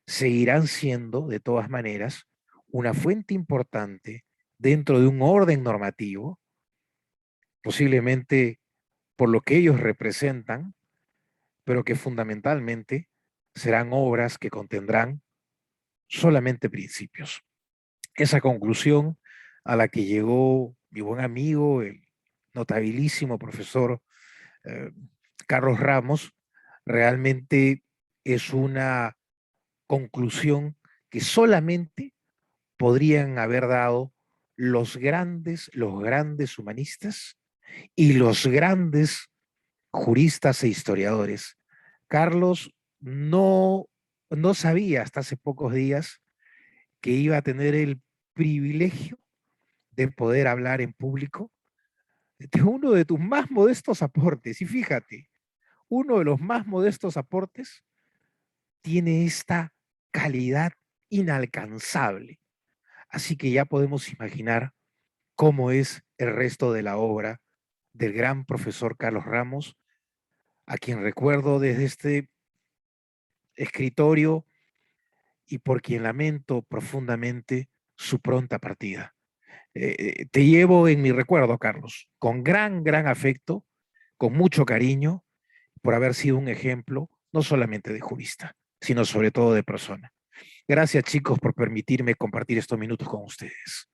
seguirán siendo, de todas maneras, una fuente importante dentro de un orden normativo, posiblemente por lo que ellos representan, pero que fundamentalmente serán obras que contendrán solamente principios. Esa conclusión a la que llegó mi buen amigo, el notabilísimo profesor eh, Carlos Ramos, realmente es una conclusión que solamente podrían haber dado los grandes humanistas y los grandes juristas e historiadores. Carlos no sabía hasta hace pocos días que iba a tener el privilegio de poder hablar en público de uno de tus más modestos aportes. Y fíjate, uno de los más modestos aportes tiene esta calidad inalcanzable. Así que ya podemos imaginar cómo es el resto de la obra del gran profesor Carlos Ramos, a quien recuerdo desde este escritorio y por quien lamento profundamente su pronta partida. Te llevo en mi recuerdo, Carlos, con gran afecto, con mucho cariño, por haber sido un ejemplo, no solamente de jurista, sino sobre todo de persona. Gracias, chicos, por permitirme compartir estos minutos con ustedes.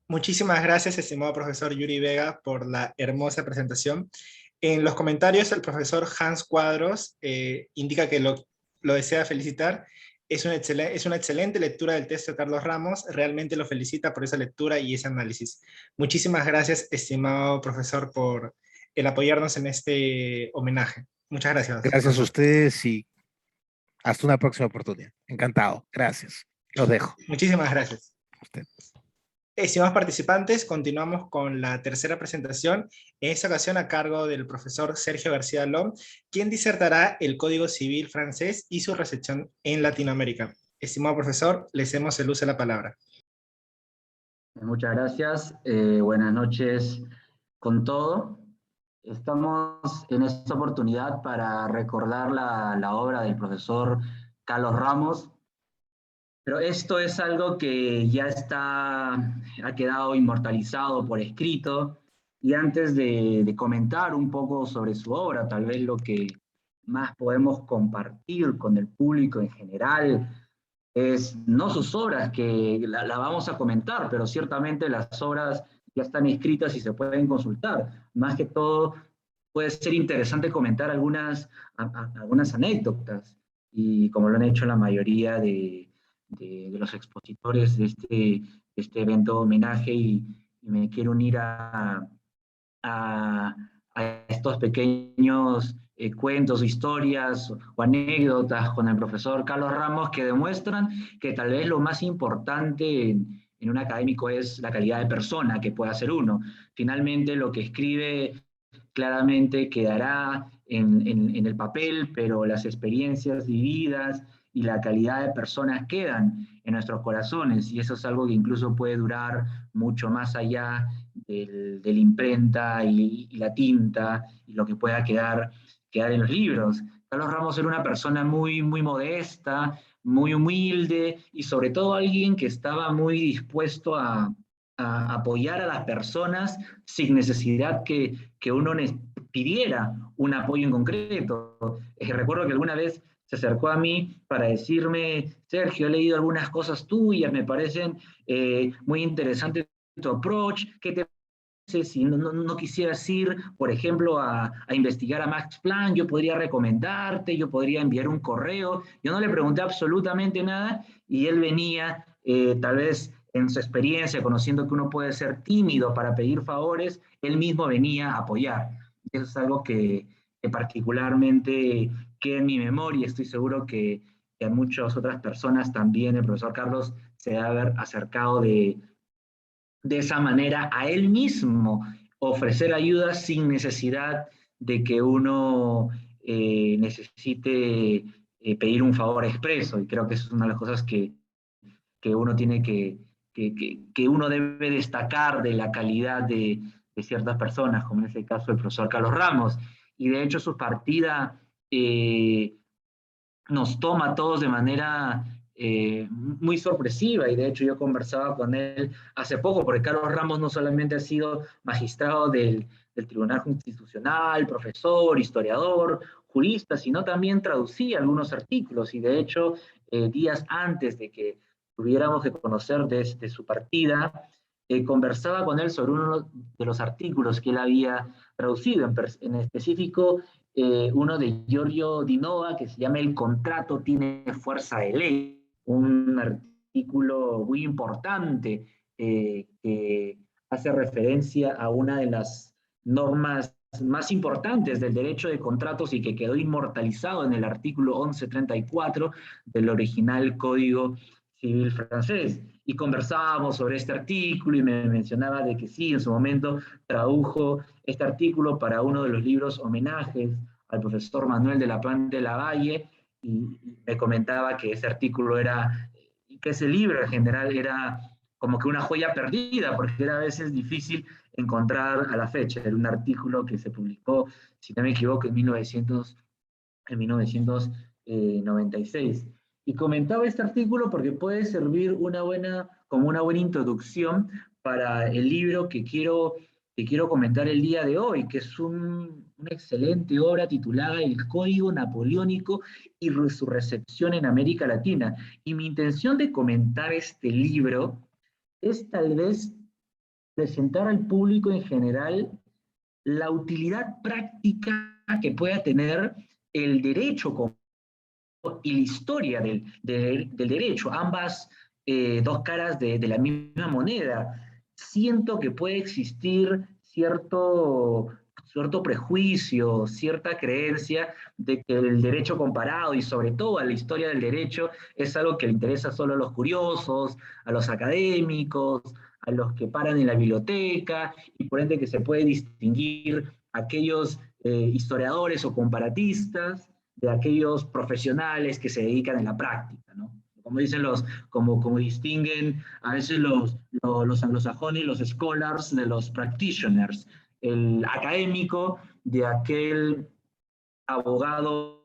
Muchísimas gracias, estimado profesor Yuri Vega, por la hermosa presentación. En los comentarios, el profesor Hans Cuadros indica que lo desea felicitar. Es una excelente lectura del texto de Carlos Ramos. Realmente lo felicita por esa lectura y ese análisis. Muchísimas gracias, estimado profesor, por el apoyarnos en este homenaje. Muchas gracias. Gracias profesor. a ustedes y hasta una próxima oportunidad. Encantado. Gracias. Los dejo. Muchísimas gracias. Usted. Estimados participantes, continuamos con la tercera presentación, en esta ocasión a cargo del profesor Sergio García Lom, quien disertará el Código Civil francés y su recepción en Latinoamérica. Estimado profesor, le cedemos el uso de la palabra. Muchas gracias. Buenas noches con todo. Estamos en esta oportunidad para recordar la obra del profesor Carlos Ramos, pero esto es algo que ya ha quedado inmortalizado por escrito, y antes de comentar un poco sobre su obra, tal vez lo que más podemos compartir con el público en general es no sus obras, que la vamos a comentar, pero ciertamente las obras ya están escritas y se pueden consultar. Más que todo, puede ser interesante comentar algunas anécdotas, y como lo han hecho la mayoría de los expositores de este evento homenaje, y me quiero unir a estos pequeños cuentos, historias o anécdotas con el profesor Carlos Ramos, que demuestran que tal vez lo más importante en un académico es la calidad de persona que pueda ser uno. Finalmente, lo que escribe claramente quedará en el papel, pero las experiencias vividas y la calidad de personas quedan en nuestros corazones, y eso es algo que incluso puede durar mucho más allá de la imprenta y la tinta y lo que pueda quedar en los libros. Carlos Ramos era una persona muy modesta, muy humilde, y sobre todo alguien que estaba muy dispuesto a apoyar a las personas sin necesidad que uno pidiera un apoyo en concreto. Recuerdo que alguna vez se acercó a mí para decirme: Sergio, he leído algunas cosas tuyas, me parecen muy interesante tu approach, ¿qué te parece si no quisieras ir, por ejemplo, a investigar a Max Planck? Yo podría recomendarte, yo podría enviar un correo. Yo no le pregunté absolutamente nada, y él venía, tal vez en su experiencia, conociendo que uno puede ser tímido para pedir favores, él mismo venía a apoyar. Eso es algo que particularmente queda en mi memoria. Estoy seguro que a muchas otras personas también el profesor Carlos se debe haber acercado de esa manera a él mismo, ofrecer ayuda sin necesidad de que uno necesite pedir un favor expreso, y creo que eso es una de las cosas que uno tiene que uno debe destacar de la calidad de ciertas personas, como en este caso el profesor Carlos Ramos, y de hecho su partida nos toma a todos de manera muy sorpresiva, y de hecho yo conversaba con él hace poco, porque Carlos Ramos no solamente ha sido magistrado del Tribunal Constitucional, profesor, historiador, jurista, sino también traducía algunos artículos, y de hecho días antes de que tuviéramos que conocer de su partida, conversaba con él sobre uno de los artículos que él había traducido, en específico uno de Giorgio Di Nova que se llama El contrato tiene fuerza de ley, un artículo muy importante que hace referencia a una de las normas más importantes del derecho de contratos y que quedó inmortalizado en el artículo 1134 del original Código Civil francés. Y conversábamos sobre este artículo y me mencionaba de que sí, en su momento tradujo este artículo para uno de los libros homenajes al profesor Manuel de la Plante de la Valle, y me comentaba que ese artículo era, y que ese libro en general era como que una joya perdida, porque era a veces difícil encontrar a la fecha. Era un artículo que se publicó, si no me equivoco, en 1996. Y comentaba este artículo porque puede servir como una buena introducción para el libro que quiero comentar el día de hoy, que es una excelente obra titulada El Código Napoleónico y su recepción en América Latina. Y mi intención de comentar este libro es tal vez presentar al público en general la utilidad práctica que pueda tener el derecho y la historia del derecho, ambas dos caras de la misma moneda. Siento que puede existir cierto prejuicio, cierta creencia de que el derecho comparado y sobre todo a la historia del derecho es algo que le interesa solo a los curiosos, a los académicos, a los que paran en la biblioteca, y por ende que se puede distinguir aquellos historiadores o comparatistas de aquellos profesionales que se dedican en la práctica, ¿no? Como dicen como distinguen a veces los anglosajones, los scholars de los practitioners, el académico de aquel abogado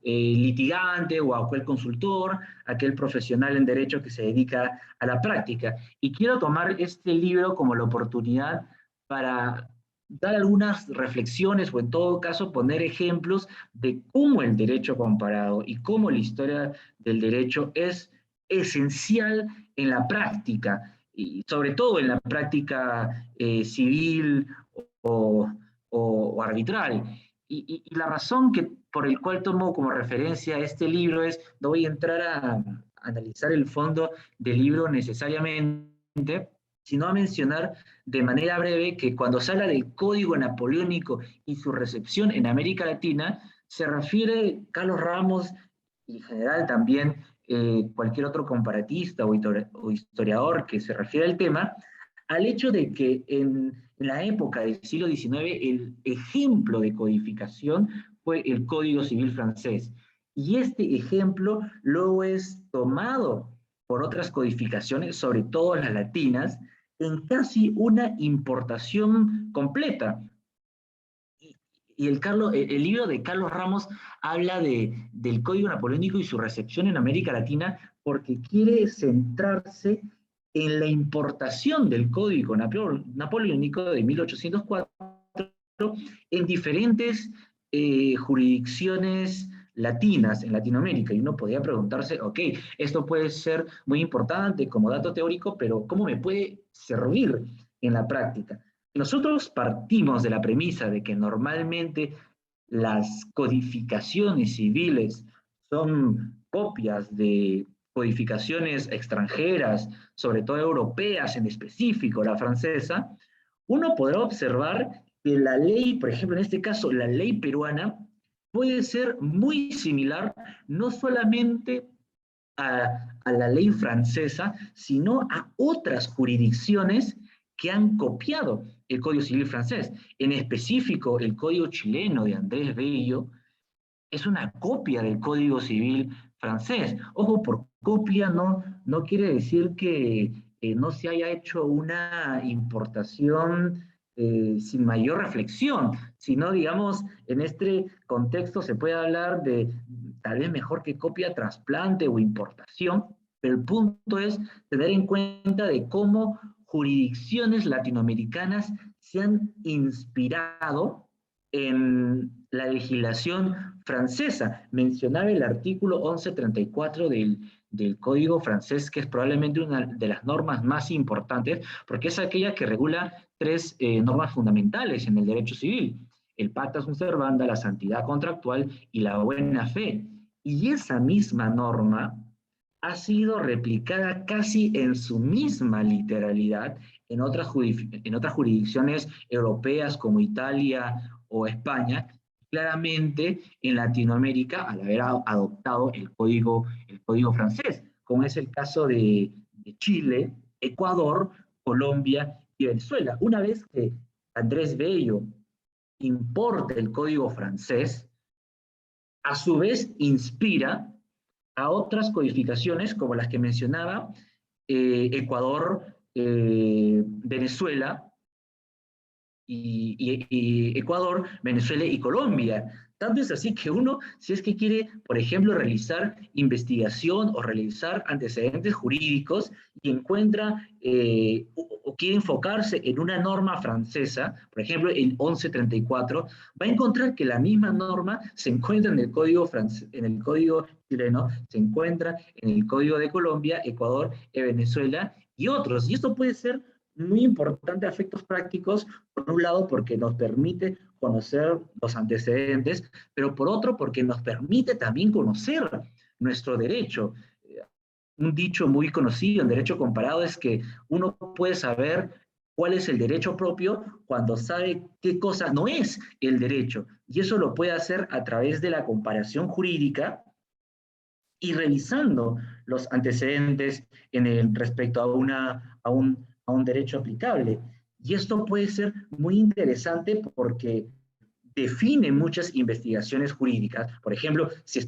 litigante o aquel consultor, aquel profesional en derecho que se dedica a la práctica. Y quiero tomar este libro como la oportunidad para dar algunas reflexiones o en todo caso poner ejemplos de cómo el derecho comparado y cómo la historia del derecho es esencial en la práctica, y sobre todo en la práctica civil o arbitral. Y la razón por el cual tomo como referencia este libro es, no voy a entrar a analizar el fondo del libro necesariamente, sino a mencionar de manera breve que cuando se habla del Código Napoleónico y su recepción en América Latina, se refiere Carlos Ramos y en general también cualquier otro comparatista o historiador que se refiere al tema, al hecho de que en la época del siglo XIX el ejemplo de codificación fue el Código Civil francés. Y este ejemplo luego es tomado por otras codificaciones, sobre todo las latinas, en casi una importación completa. Y el libro de Carlos Ramos habla del Código Napoleónico y su recepción en América Latina porque quiere centrarse en la importación del Código Napoleónico de 1804 en diferentes jurisdicciones latinas en Latinoamérica. Y uno podía preguntarse, ok, esto puede ser muy importante como dato teórico, pero ¿cómo me puede servir en la práctica? Nosotros partimos de la premisa de que normalmente las codificaciones civiles son copias de codificaciones extranjeras, sobre todo europeas en específico, la francesa. Uno podrá observar que la ley, por ejemplo, en este caso, la ley peruana, puede ser muy similar no solamente a la ley francesa, sino a otras jurisdicciones que han copiado el Código Civil francés, en específico el Código chileno de Andrés Bello, es una copia del Código Civil francés. Ojo, por copia no quiere decir que no se haya hecho una importación sin mayor reflexión, sino, digamos, en este contexto se puede hablar de tal vez mejor que copia, trasplante o importación, pero el punto es tener en cuenta de cómo jurisdicciones latinoamericanas se han inspirado en la legislación francesa. Mencionaba el artículo 1134 del Código francés, que es probablemente una de las normas más importantes, porque es aquella que regula tres normas fundamentales en el derecho civil: el pacta sunt servanda, la santidad contractual y la buena fe. Y esa misma norma ha sido replicada casi en su misma literalidad en otras jurisdicciones europeas como Italia o España. Claramente en Latinoamérica, al haber adoptado el código francés, como es el caso de Chile, Ecuador, Colombia y Venezuela. Una vez que Andrés Bello importa el código francés, a su vez inspira a otras codificaciones como las que mencionaba, Ecuador, Venezuela, y Ecuador, Venezuela y Colombia. Tanto es así que uno, si es que quiere, por ejemplo, realizar investigación o realizar antecedentes jurídicos y encuentra o quiere enfocarse en una norma francesa, por ejemplo, el 1134, va a encontrar que la misma norma se encuentra en el código chileno, se encuentra en el código de Colombia, Ecuador, Venezuela y otros. Y esto puede ser muy importante a efectos prácticos, por un lado porque nos permite conocer los antecedentes, pero por otro porque nos permite también conocer nuestro derecho. Un dicho muy conocido en derecho comparado es que uno puede saber cuál es el derecho propio cuando sabe qué cosa no es el derecho. Y eso lo puede hacer a través de la comparación jurídica y revisando los antecedentes respecto a un derecho aplicable. Y esto puede ser muy interesante porque define muchas investigaciones jurídicas. Por ejemplo, si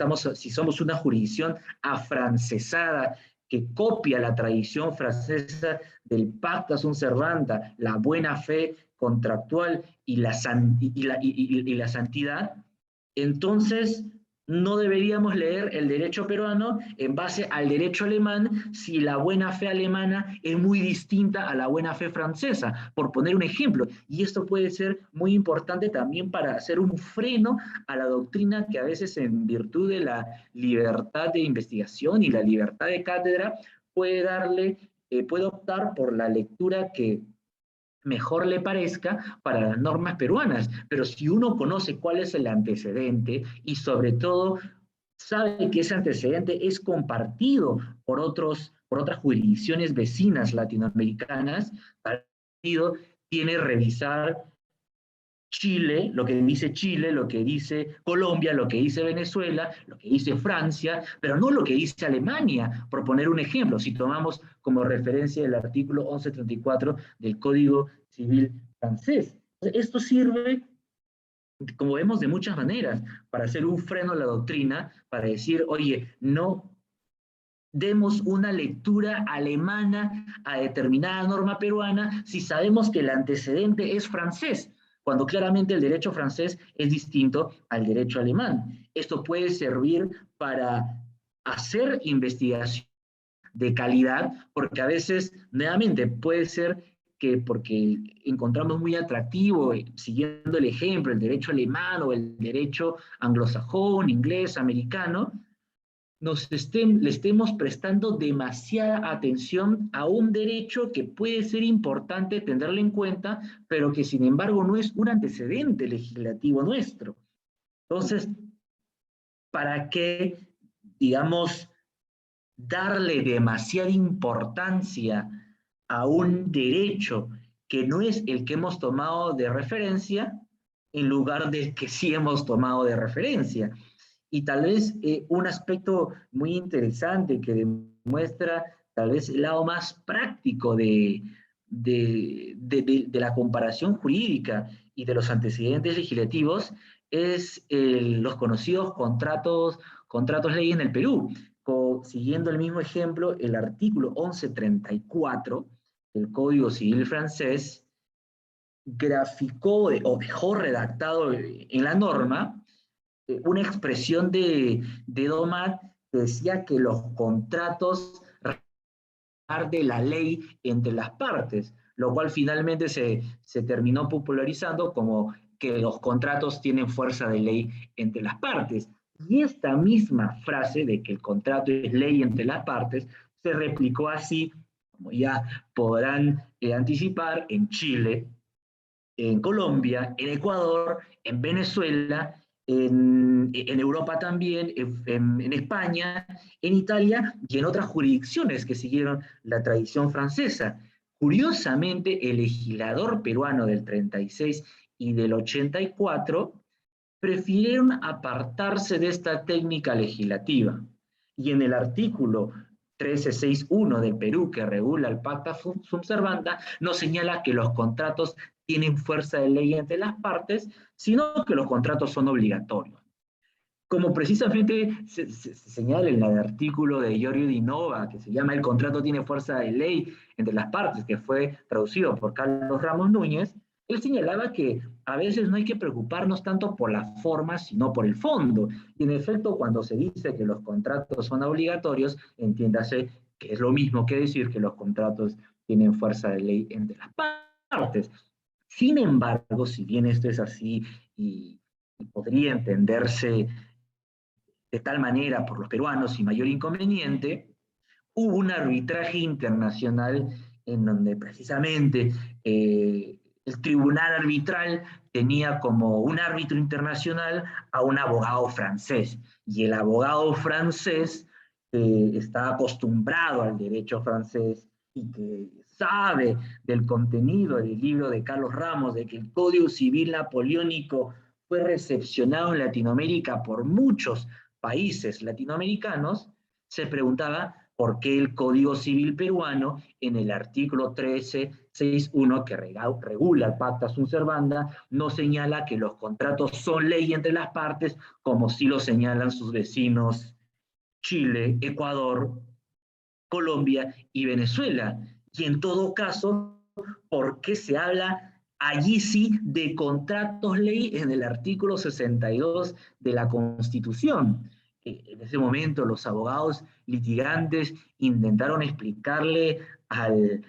somos una jurisdicción afrancesada que copia la tradición francesa del pacta sunt servanda, la buena fe contractual y la santidad, entonces no deberíamos leer el derecho peruano en base al derecho alemán si la buena fe alemana es muy distinta a la buena fe francesa, por poner un ejemplo. Y esto puede ser muy importante también para hacer un freno a la doctrina que a veces, en virtud de la libertad de investigación y la libertad de cátedra, puede optar por la lectura que mejor le parezca para las normas peruanas. Pero si uno conoce cuál es el antecedente y sobre todo sabe que ese antecedente es compartido por otras jurisdicciones vecinas latinoamericanas, tiene que revisar Chile, lo que dice Chile, lo que dice Colombia, lo que dice Venezuela, lo que dice Francia, pero no lo que dice Alemania, por poner un ejemplo, si tomamos como referencia el artículo 1134 del Código Civil francés. Esto sirve, como vemos, de muchas maneras, para hacer un freno a la doctrina, para decir, oye, no demos una lectura alemana a determinada norma peruana si sabemos que el antecedente es francés, cuando claramente el derecho francés es distinto al derecho alemán. Esto puede servir para hacer investigación de calidad, porque a veces, nuevamente, puede ser que porque encontramos muy atractivo, siguiendo el ejemplo, el derecho alemán o el derecho anglosajón, inglés, americano, le estemos prestando demasiada atención a un derecho que puede ser importante tenerlo en cuenta, pero que sin embargo no es un antecedente legislativo nuestro. Entonces, ¿para qué, digamos, darle demasiada importancia a un derecho que no es el que hemos tomado de referencia en lugar del que sí hemos tomado de referencia? Y tal vez un aspecto muy interesante que demuestra tal vez el lado más práctico de la comparación jurídica y de los antecedentes legislativos es los conocidos contratos ley en el Perú. Siguiendo el mismo ejemplo, el artículo 1134 del Código Civil francés graficó o dejó redactado en la norma una expresión de Domat que decía que los contratos de la ley entre las partes, lo cual finalmente se terminó popularizando como que los contratos tienen fuerza de ley entre las partes. Y esta misma frase de que el contrato es ley entre las partes se replicó así, como ya podrán anticipar, en Chile, en Colombia, en Ecuador, en Venezuela, en Europa también, en España, en Italia y en otras jurisdicciones que siguieron la tradición francesa. Curiosamente, el legislador peruano del 36 y del 84 prefirieron apartarse de esta técnica legislativa. Y en el artículo 1361 del Perú, que regula el Pacta Sunt Servanda, no señala que los contratos tienen fuerza de ley entre las partes, sino que los contratos son obligatorios. Como precisamente se señala en el artículo de Giorgio Di Nova, que se llama El contrato tiene fuerza de ley entre las partes, que fue traducido por Carlos Ramos Núñez, él señalaba que a veces no hay que preocuparnos tanto por la forma, sino por el fondo. Y en efecto, cuando se dice que los contratos son obligatorios, entiéndase que es lo mismo que decir que los contratos tienen fuerza de ley entre las partes. Sin embargo, si bien esto es así y podría entenderse de tal manera por los peruanos sin mayor inconveniente, hubo un arbitraje internacional en donde precisamente el tribunal arbitral tenía como un árbitro internacional a un abogado francés, y el abogado francés está acostumbrado al derecho francés y que sabe del contenido del libro de Carlos Ramos, de que el Código Civil Napoleónico fue recepcionado en Latinoamérica por muchos países latinoamericanos, se preguntaba por qué el Código Civil peruano, en el artículo 1361, que regula el Pacta Sunt Servanda, no señala que los contratos son ley entre las partes, como sí lo señalan sus vecinos Chile, Ecuador, Colombia y Venezuela. Y en todo caso, ¿por qué se habla allí sí de contratos ley en el artículo 62 de la Constitución? En ese momento los abogados litigantes intentaron explicarle al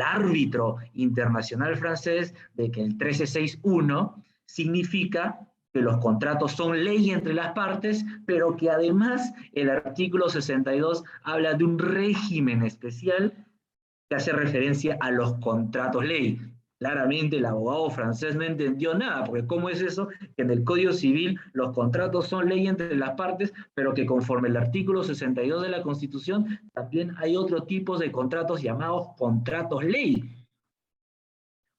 árbitro internacional francés de que el 1361 significa que los contratos son ley entre las partes, pero que además el artículo 62 habla de un régimen especial que hace referencia a los contratos ley. Claramente el abogado francés no entendió nada, porque ¿cómo es eso? Que en el Código Civil los contratos son ley entre las partes, pero que conforme el artículo 62 de la Constitución también hay otro tipo de contratos llamados contratos ley.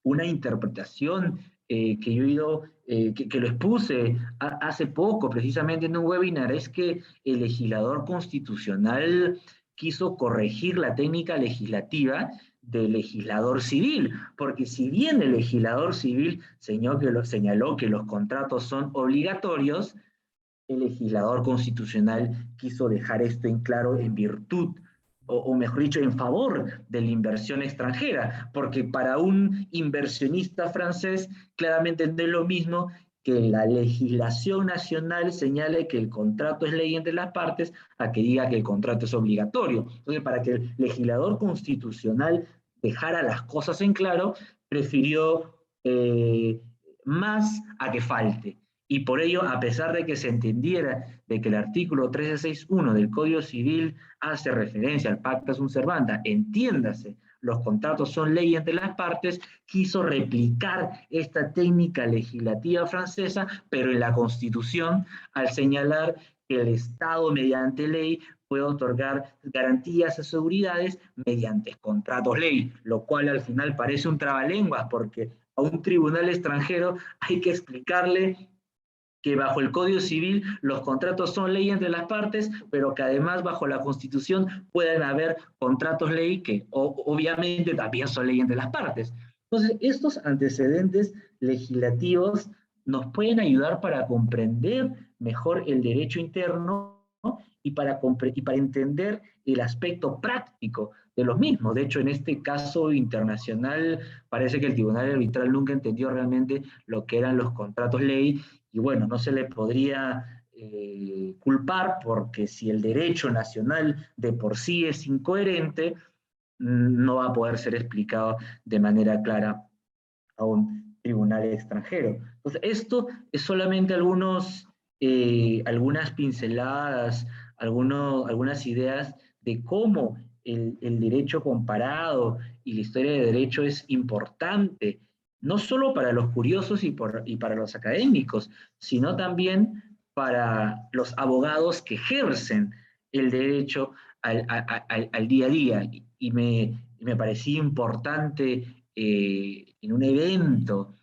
Una interpretación que yo he ido, que lo expuse hace poco, precisamente en un webinar, es que el legislador constitucional quiso corregir la técnica legislativa del legislador civil, porque si bien el legislador civil señaló que los contratos son obligatorios, el legislador constitucional quiso dejar esto en claro en virtud o mejor dicho, en favor de la inversión extranjera, porque para un inversionista francés claramente no es lo mismo que la legislación nacional señale que el contrato es ley entre las partes a que diga que el contrato es obligatorio. Entonces, para que el legislador constitucional dejara las cosas en claro, prefirió más a que falte. Y por ello, a pesar de que se entendiera de que el artículo 1361 del Código Civil hace referencia al Pacta Sunt Servanda, entiéndase, los contratos son ley entre las partes, quiso replicar esta técnica legislativa francesa, pero en la Constitución, al señalar que el Estado, mediante ley, puede otorgar garantías y seguridades mediante contratos ley, lo cual al final parece un trabalenguas, porque a un tribunal extranjero hay que explicarle que bajo el Código Civil los contratos son ley entre las partes, pero que además bajo la Constitución pueden haber contratos ley que obviamente también son ley entre las partes. Entonces, estos antecedentes legislativos nos pueden ayudar para comprender mejor el derecho interno y para entender el aspecto práctico de los mismos. De hecho, en este caso internacional, parece que el Tribunal Arbitral nunca entendió realmente lo que eran los contratos ley, y bueno, no se le podría culpar, porque si el derecho nacional de por sí es incoherente, no va a poder ser explicado de manera clara a un tribunal extranjero. Entonces, esto es solamente algunas pinceladas, algunas ideas de cómo el derecho comparado y la historia de derecho es importante, no solo para los curiosos y para los académicos, sino también para los abogados que ejercen el derecho al día a día. Y me parecía importante en un evento,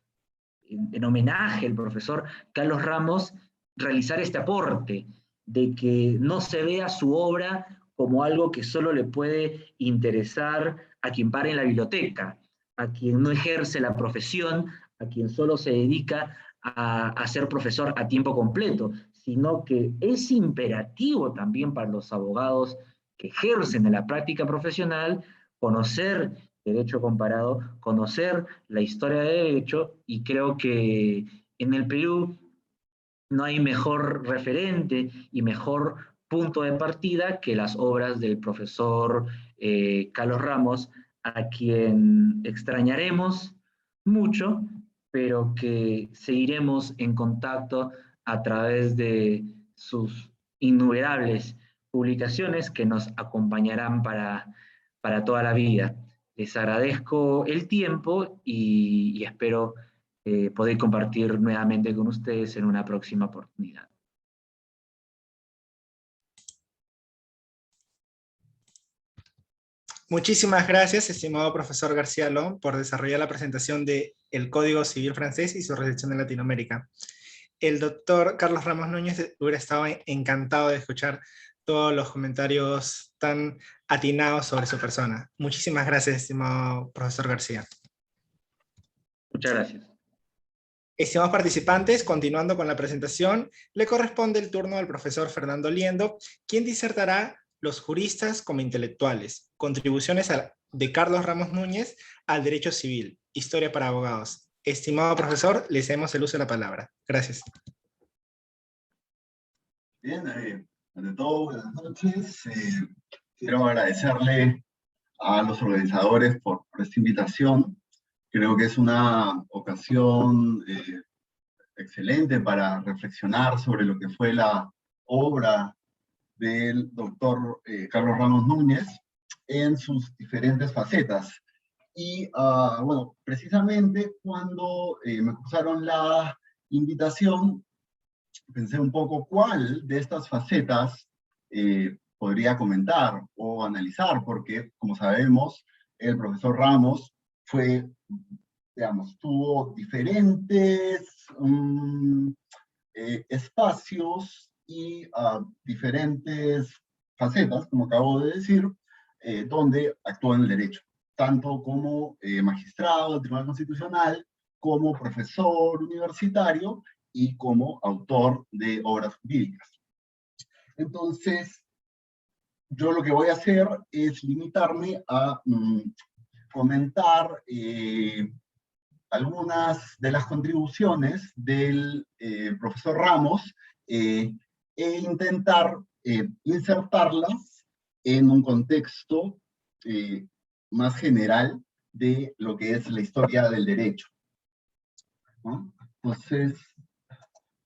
en homenaje al profesor Carlos Ramos, realizar este aporte, de que no se vea su obra como algo que solo le puede interesar a quien para en la biblioteca, a quien no ejerce la profesión, a quien solo se dedica a ser profesor a tiempo completo, sino que es imperativo también para los abogados que ejercen en la práctica profesional conocer derecho comparado, conocer la historia de derecho, y creo que en el Perú no hay mejor referente y mejor punto de partida que las obras del profesor Carlos Ramos, a quien extrañaremos mucho, pero que seguiremos en contacto a través de sus innumerables publicaciones que nos acompañarán para toda la vida. Les agradezco el tiempo y espero poder compartir nuevamente con ustedes en una próxima oportunidad. Muchísimas gracias, estimado profesor García Long, por desarrollar la presentación de el Código Civil francés y su recepción en Latinoamérica. El doctor Carlos Ramos Núñez hubiera estado encantado de escuchar todos los comentarios tan atinados sobre su persona. Muchísimas gracias, estimado profesor García. Muchas gracias. Estimados participantes, continuando con la presentación, le corresponde el turno al profesor Fernando Liendo, quien disertará Los juristas como intelectuales, contribuciones de Carlos Ramos Núñez al derecho civil, historia para abogados. Estimado profesor, le cedemos el uso de la palabra. Gracias. Bien, ante todo, buenas noches. Quiero agradecerle a los organizadores por esta invitación. Creo que es una ocasión excelente para reflexionar sobre lo que fue la obra del doctor Carlos Ramos Núñez en sus diferentes facetas. Y bueno, precisamente cuando me cruzaron la invitación, pensé un poco cuál de estas facetas podría comentar o analizar, porque como sabemos, el profesor Ramos fue, digamos, tuvo diferentes espacios y diferentes facetas, como acabo de decir, donde actuó en el derecho, tanto como magistrado del Tribunal Constitucional, como profesor universitario y como autor de obras jurídicas. Entonces, yo lo que voy a hacer es limitarme a comentar algunas de las contribuciones del profesor Ramos e intentar insertarlas en un contexto más general de lo que es la historia del derecho, ¿no? Entonces,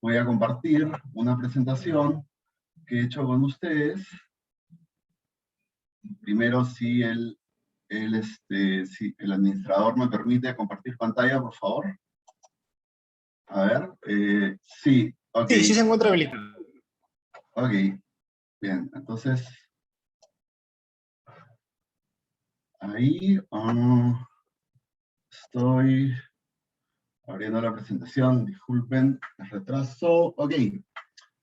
voy a compartir una presentación que he hecho con ustedes. Primero, si si el administrador me permite compartir pantalla, por favor. A ver, sí, ok. Sí, sí se encuentra habilitado. Ok, bien, entonces, ahí estoy abriendo la presentación, disculpen el retraso. Ok,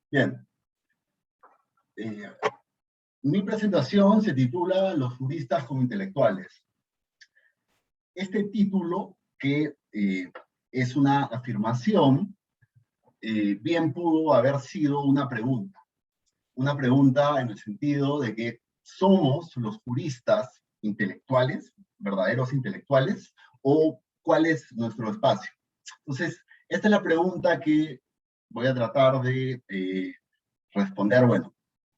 bien. Mi presentación se titula Los juristas como intelectuales. Este título, que es una afirmación, bien pudo haber sido una pregunta. Una pregunta en el sentido de que somos los juristas intelectuales, verdaderos intelectuales, o cuál es nuestro espacio. Entonces, esta es la pregunta que voy a tratar de responder, bueno,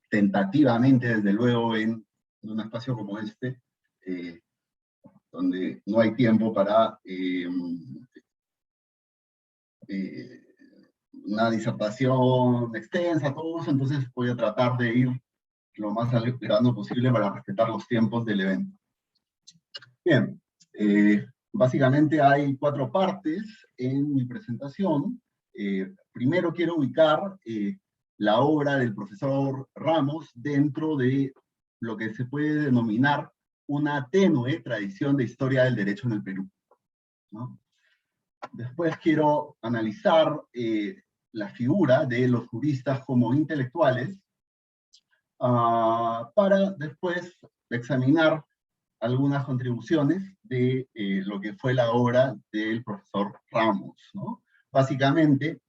tentativamente, desde luego, en un espacio como este, donde no hay tiempo para una disertación extensa, todo eso, entonces voy a tratar de ir lo más acelerando posible para respetar los tiempos del evento. Bien, básicamente hay 4 partes en mi presentación. Primero quiero ubicar la obra del profesor Ramos dentro de lo que se puede denominar una tenue tradición de historia del derecho en el Perú, ¿no? Después quiero analizar la figura de los juristas como intelectuales, para después examinar algunas contribuciones de lo que fue la obra del profesor Ramos, ¿no? Básicamente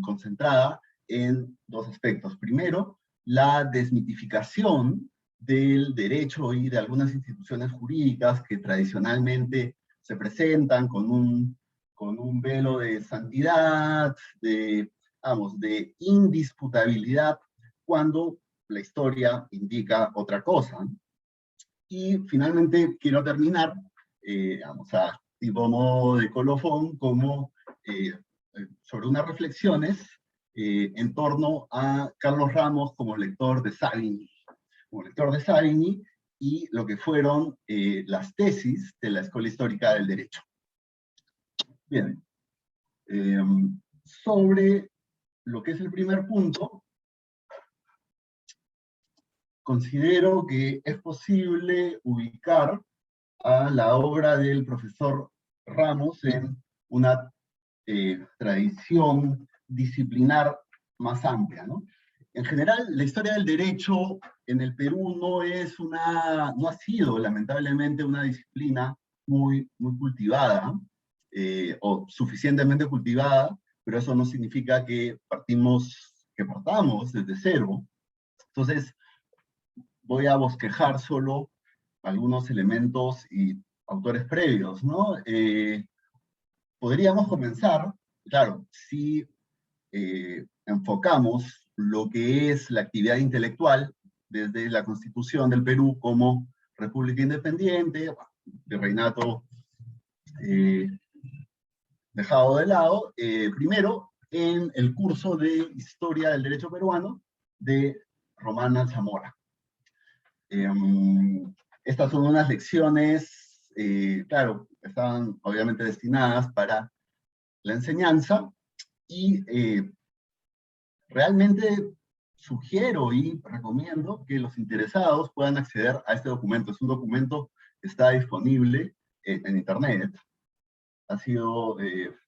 concentrada en 2 aspectos. Primero, la desmitificación del derecho y de algunas instituciones jurídicas que tradicionalmente se presentan con un velo de santidad, de indisputabilidad, cuando la historia indica otra cosa. Y finalmente quiero terminar, a tipo modo de colofón, como sobre unas reflexiones en torno a Carlos Ramos como lector de Savigny, y lo que fueron las tesis de la Escuela Histórica del Derecho. Bien, sobre lo que es el primer punto, considero que es posible ubicar a la obra del profesor Ramos en una tradición disciplinar más amplia, ¿no? En general, la historia del derecho en el Perú no ha sido, lamentablemente, una disciplina muy cultivada, o suficientemente cultivada, pero eso no significa que partamos desde cero. Entonces, voy a bosquejar solo algunos elementos y autores previos, ¿no? Podríamos comenzar, claro, si enfocamos lo que es la actividad intelectual desde la Constitución del Perú como República Independiente, virreinato dejado de lado, primero en el curso de Historia del Derecho Peruano de Román Zamora. Estas son unas lecciones, claro, estaban obviamente destinadas para la enseñanza, y realmente sugiero y recomiendo que los interesados puedan acceder a este documento. Es un documento que está disponible en internet, ha sido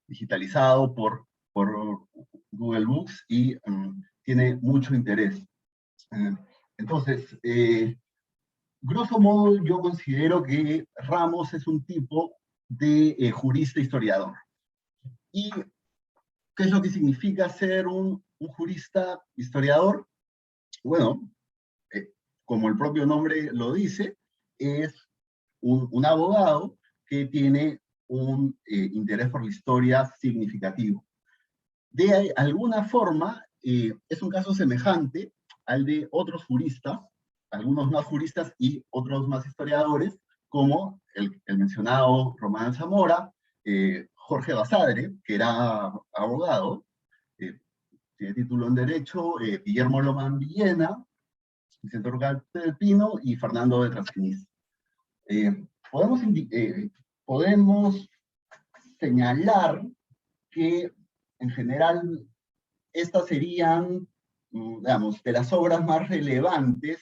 digitalizado por Google Books y tiene mucho interés. Entonces, grosso modo, yo considero que Ramos es un tipo de jurista historiador. ¿Y qué es lo que significa ser un jurista historiador? Bueno, como el propio nombre lo dice, es un abogado que tiene un interés por la historia significativo. De alguna forma, es un caso semejante al de otros juristas, algunos más juristas y otros más historiadores, como el mencionado Román Zamora, Jorge Basadre, que era abogado, tiene título en Derecho, Guillermo Lomán Villena, Vicente Urcal del Pino y Fernando de Trasquiniz. Podemos señalar que, en general, estas serían, digamos, de las obras más relevantes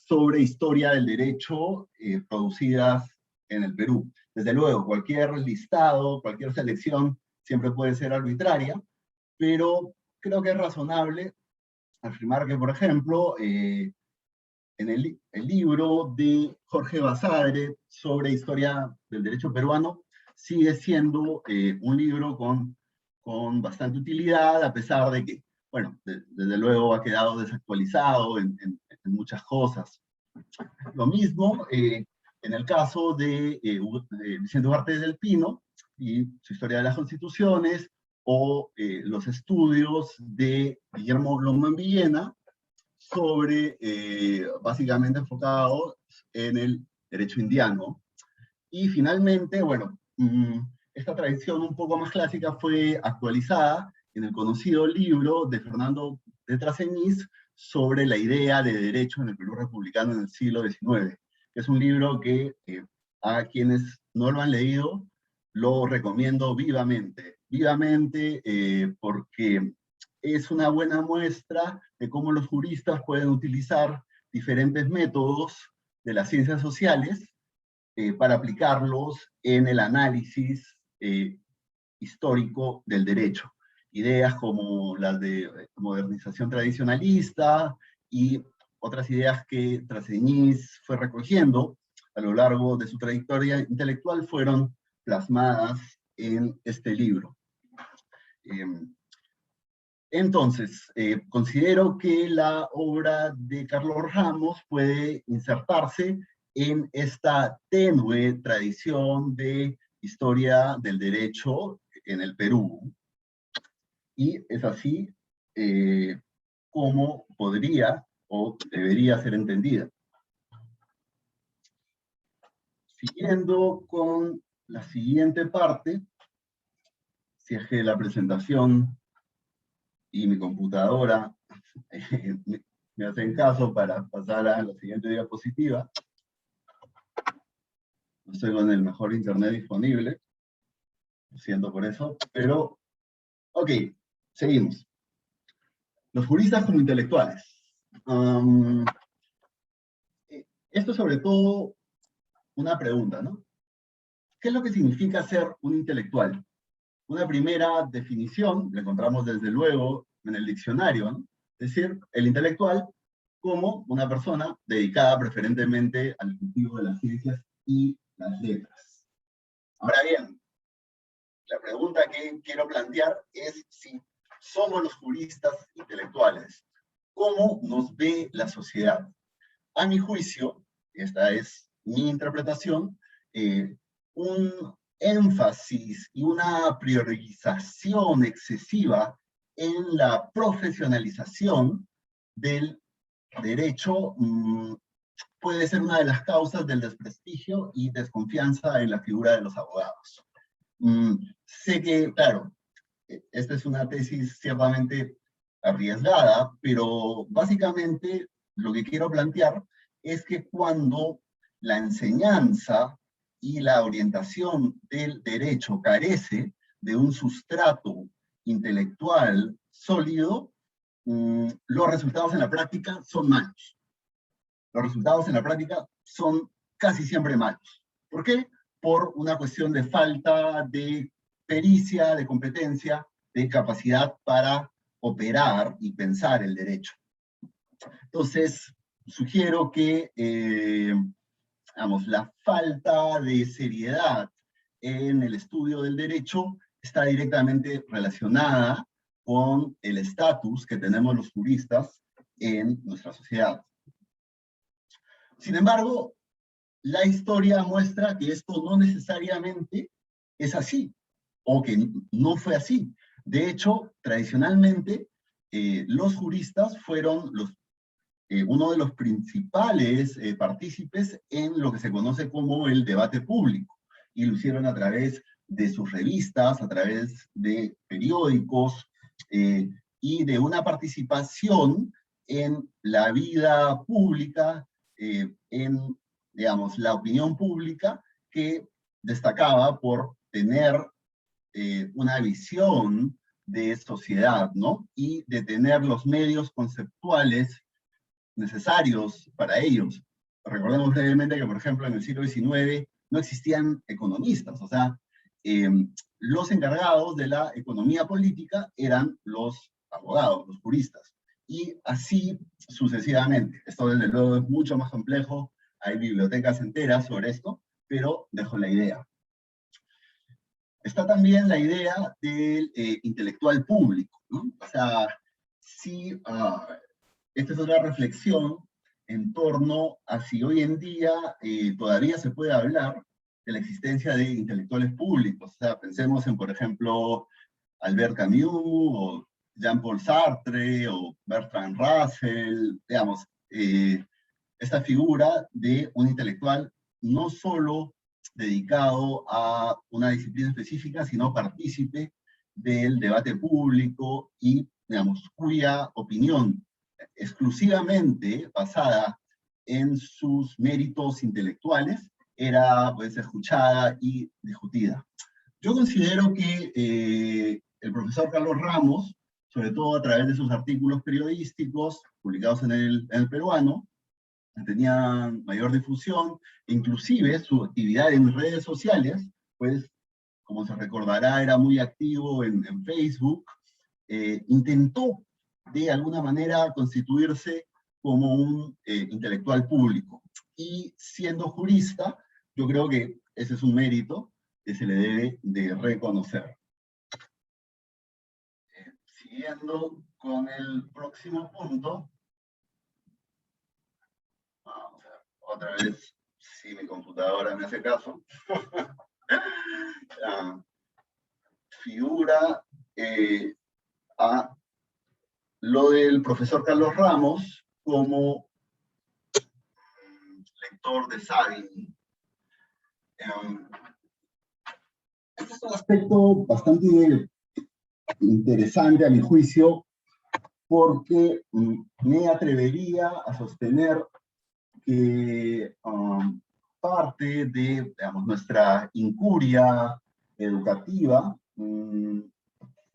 sobre historia del derecho producidas en el Perú. Desde luego, cualquier listado, cualquier selección siempre puede ser arbitraria, pero creo que es razonable afirmar que, por ejemplo, en el libro de Jorge Basadre sobre historia del derecho peruano sigue siendo un libro con con bastante utilidad, a pesar de que, bueno, desde luego ha quedado desactualizado en muchas cosas. Lo mismo en el caso de Vicente Ugarte del Pino y su historia de las constituciones, o los estudios de Guillermo Longman Villena sobre, básicamente enfocados en el derecho indiano. Y finalmente, bueno, esta tradición un poco más clásica fue actualizada en el conocido libro de Fernando de Traseñís sobre la idea de derecho en el Perú republicano en el siglo XIX, que es un libro que a quienes no lo han leído lo recomiendo vivamente, porque es una buena muestra de cómo los juristas pueden utilizar diferentes métodos de las ciencias sociales para aplicarlos en el análisis histórico del derecho. Ideas como las de modernización tradicionalista y otras ideas que Traseñís fue recogiendo a lo largo de su trayectoria intelectual fueron plasmadas en este libro. Entonces, considero que la obra de Carlos Ramos puede insertarse en esta tenue tradición de historia del derecho en el Perú. Y es así como podría o debería ser entendida. Siguiendo con la siguiente parte, si es que la presentación y mi computadora me hacen caso para pasar a la siguiente diapositiva. No estoy con el mejor internet disponible, lo siento por eso, pero ok, seguimos. Los juristas como intelectuales. Esto es sobre todo una pregunta, ¿no? ¿Qué es lo que significa ser un intelectual? Una primera definición, la encontramos desde luego en el diccionario, ¿no? Es decir, el intelectual como una persona dedicada preferentemente al cultivo de las ciencias y las letras. Ahora bien, la pregunta que quiero plantear es si somos los juristas intelectuales. ¿Cómo nos ve la sociedad? A mi juicio, esta es mi interpretación, un énfasis y una priorización excesiva en la profesionalización del derecho puede ser una de las causas del desprestigio y desconfianza en la figura de los abogados. Sé que, claro, esta es una tesis ciertamente arriesgada, pero básicamente lo que quiero plantear es que cuando la enseñanza y la orientación del derecho carece de un sustrato intelectual sólido, los resultados en la práctica son malos. Los resultados en la práctica son casi siempre malos. ¿Por qué? Por una cuestión de falta de pericia, de competencia, de capacidad para operar y pensar el derecho. Entonces, sugiero que la falta de seriedad en el estudio del derecho está directamente relacionada con el estatus que tenemos los juristas en nuestra sociedad. Sin embargo, la historia muestra que esto no necesariamente es así, o que no fue así. De hecho, tradicionalmente, los juristas fueron uno de los principales partícipes en lo que se conoce como el debate público, y lo hicieron a través de sus revistas, a través de periódicos, y de una participación en la vida pública, en, digamos, la opinión pública, que destacaba por tener una visión de sociedad, ¿no? Y de tener los medios conceptuales necesarios para ellos. Recordemos brevemente que, por ejemplo, en el siglo XIX no existían economistas, o sea, los encargados de la economía política eran los abogados, los juristas, y así sucesivamente. Esto desde luego es mucho más complejo, hay bibliotecas enteras sobre esto, pero dejo la idea. está también la idea del intelectual público, ¿no? O sea, sí, esta es otra reflexión en torno a si hoy en día todavía se puede hablar de la existencia de intelectuales públicos. O sea, pensemos en, por ejemplo, Albert Camus, o Jean-Paul Sartre, o Bertrand Russell, digamos, esta figura de un intelectual no solo dedicado a una disciplina específica, sino partícipe del debate público y, digamos, cuya opinión exclusivamente basada en sus méritos intelectuales era, pues, escuchada y discutida. Yo considero que el profesor Carlos Ramos, sobre todo a través de sus artículos periodísticos publicados en el Peruano, tenían mayor difusión, inclusive su actividad en redes sociales, pues, como se recordará, era muy activo en Facebook, intentó de alguna manera constituirse como un intelectual público. Y siendo jurista, yo creo que ese es un mérito que se le debe de reconocer. Siguiendo con el próximo punto, vamos a ver, otra vez, si mi computadora me hace caso. Figura a lo del profesor Carlos Ramos como lector de Savigny. Este es un aspecto bastante interesante a mi juicio, porque me atrevería a sostener que parte de, digamos, nuestra incuria educativa,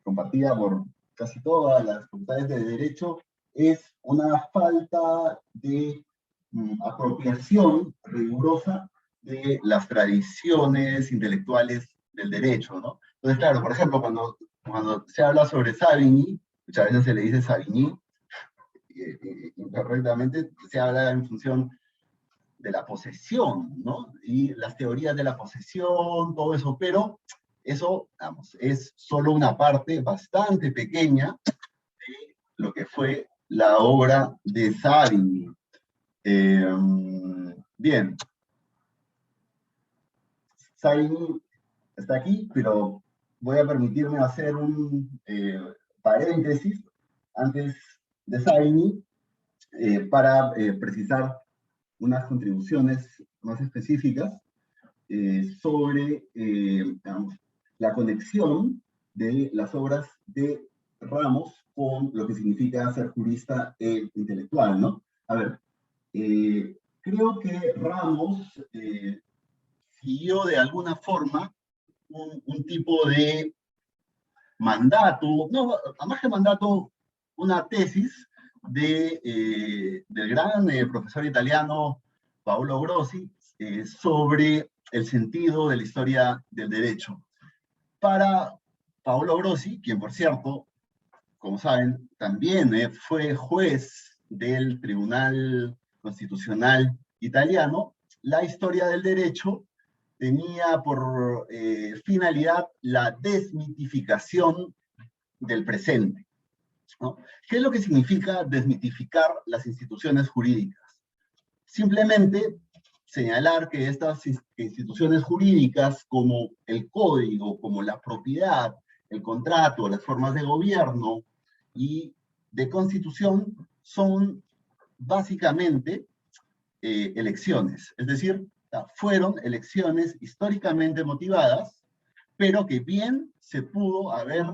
compartida por casi todas las facultades de Derecho, es una falta de apropiación rigurosa de las tradiciones intelectuales del derecho, ¿no? Entonces, claro, por ejemplo, cuando se habla sobre Savigny, muchas veces se le dice Savigny, incorrectamente, se habla en función de la posesión, ¿no? Y las teorías de la posesión, todo eso, pero eso, vamos, es solo una parte bastante pequeña de lo que fue la obra de Savigny. Bien. Savigny está aquí, pero voy a permitirme hacer un paréntesis antes de Savigny para precisar unas contribuciones más específicas sobre digamos, la conexión de las obras de Ramos con lo que significa ser jurista e intelectual, ¿no? A ver, creo que Ramos siguió de alguna forma un tipo de mandato, no, más que mandato, una tesis del gran profesor italiano Paolo Grossi sobre el sentido de la historia del derecho. Para Paolo Grossi, quien por cierto, como saben, también fue juez del Tribunal Constitucional italiano, la historia del derecho tenía por finalidad la desmitificación del presente, ¿no? ¿Qué es lo que significa desmitificar las instituciones jurídicas? Simplemente señalar que estas instituciones jurídicas, como el código, como la propiedad, el contrato, las formas de gobierno y de constitución, son básicamente elecciones. Es decir, fueron elecciones históricamente motivadas, pero que bien se pudo haber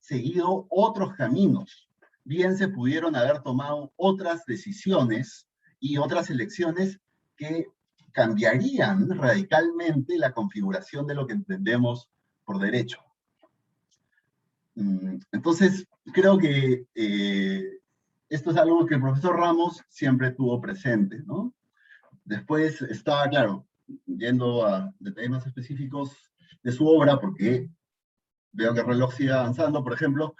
seguido otros caminos, bien se pudieron haber tomado otras decisiones y otras elecciones que cambiarían radicalmente la configuración de lo que entendemos por derecho. Entonces, creo que esto es algo que el profesor Ramos siempre tuvo presente, ¿no? Después está, claro, yendo a detalles más específicos de su obra, porque veo que el reloj sigue avanzando. Por ejemplo,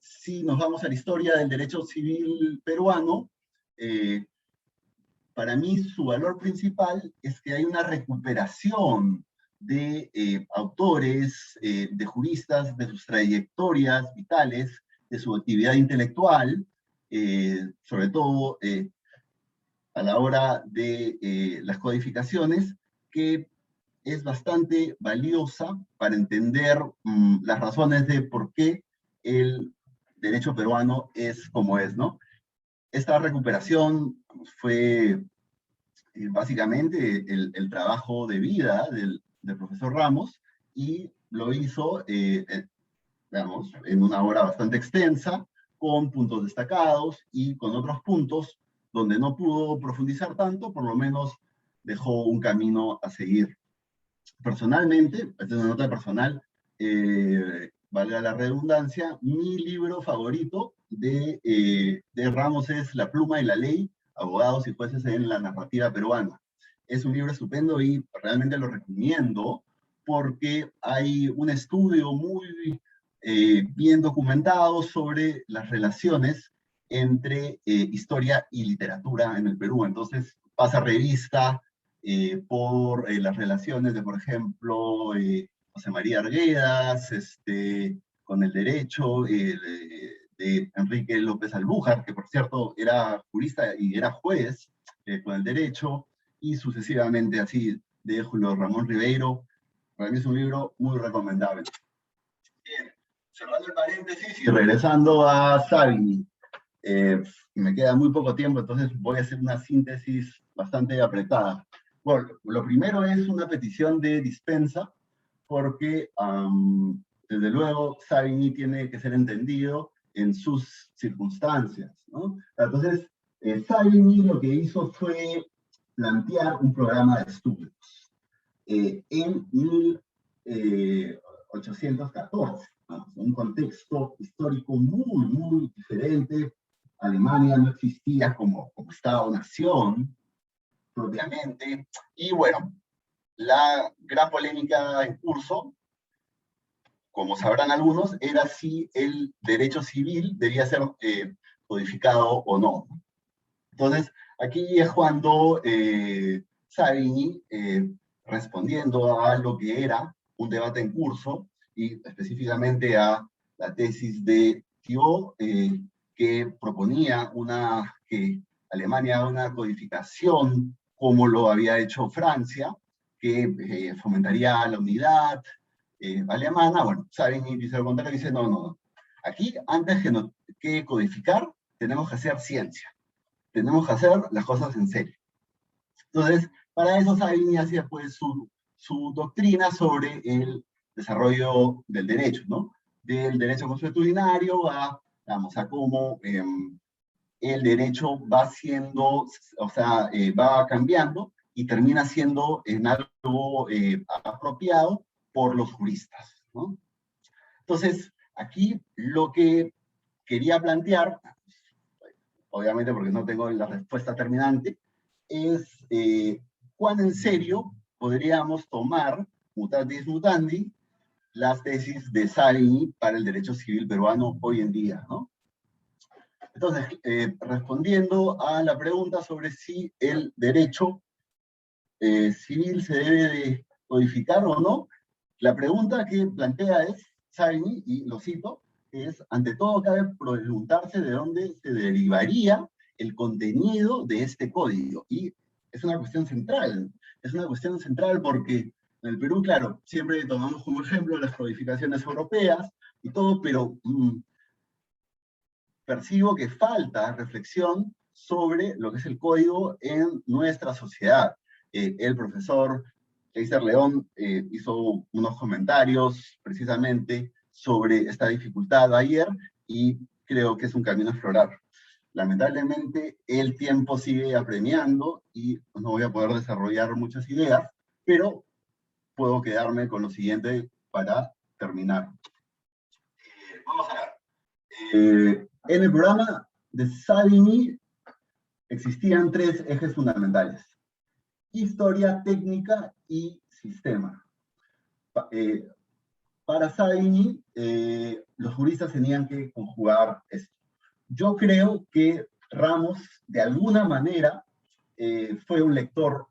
si nos vamos a la historia del derecho civil peruano, para mí su valor principal es que hay una recuperación de autores, de juristas, de sus trayectorias vitales, de su actividad intelectual, sobre todo a la hora de las codificaciones, que es bastante valiosa para entender las razones de por qué el derecho peruano es como es, ¿no? Esta recuperación fue básicamente el trabajo de vida del profesor Ramos, y lo hizo, digamos, en una obra bastante extensa, con puntos destacados y con otros puntos donde no pudo profundizar tanto, por lo menos dejó un camino a seguir. Personalmente, esta es una nota personal, valga la redundancia, mi libro favorito de Ramos es La pluma y la ley, abogados y jueces en la narrativa peruana. Es un libro estupendo y realmente lo recomiendo porque hay un estudio muy bien documentado sobre las relaciones entre historia y literatura en el Perú. Entonces pasa revista por las relaciones de, por ejemplo, José María Arguedas, con el derecho, de Enrique López Albújar, que por cierto era jurista y era juez con el derecho, y sucesivamente así de Julio Ramón Ribeiro. Para mí es un libro muy recomendable. Bien, cerrando el paréntesis y regresando a Savigny. Me queda muy poco tiempo, entonces voy a hacer una síntesis bastante apretada. Bueno, lo primero es una petición de dispensa, porque desde luego Savigny tiene que ser entendido en sus circunstancias, ¿no? Entonces, Savigny lo que hizo fue plantear un programa de estudios. En 1814, ¿no? Un contexto histórico muy, muy diferente. Alemania no existía como Estado-nación propiamente, y bueno, la gran polémica en curso, como sabrán algunos, era si el derecho civil debía ser codificado o no. Entonces, aquí es cuando Savigny, respondiendo a lo que era un debate en curso, y específicamente a la tesis de Thibault, que proponía que Alemania haga una codificación como lo había hecho Francia, que fomentaría la unidad alemana. Bueno, Savigny dice lo contrario, dice no. Aquí, antes que codificar, tenemos que hacer ciencia. Tenemos que hacer las cosas en serio. Entonces, para eso Savigny hacía pues su doctrina sobre el desarrollo del derecho, ¿no? Del derecho consuetudinario a cómo el derecho va siendo, o sea, va cambiando y termina siendo en algo apropiado por los juristas, ¿no? Entonces, aquí lo que quería plantear, obviamente porque no tengo la respuesta terminante, es cuán en serio podríamos tomar, mutatis mutandi, las tesis de Savigny para el derecho civil peruano hoy en día, ¿no? Entonces, respondiendo a la pregunta sobre si el derecho civil se debe de codificar o no, la pregunta que plantea es Savigny, y lo cito, es: ante todo cabe preguntarse de dónde se derivaría el contenido de este código. Y es una cuestión central porque en el Perú, claro, siempre tomamos como ejemplo las codificaciones europeas y todo, pero percibo que falta reflexión sobre lo que es el código en nuestra sociedad. El profesor Kaiser León hizo unos comentarios precisamente sobre esta dificultad ayer, y creo que es un camino a explorar. Lamentablemente el tiempo sigue apremiando y no voy a poder desarrollar muchas ideas, pero puedo quedarme con lo siguiente para terminar. Vamos a ver. En el programa de Savigny existían tres ejes fundamentales: historia, técnica y sistema. Para Savigny, los juristas tenían que conjugar esto. Yo creo que Ramos, de alguna manera, fue un lector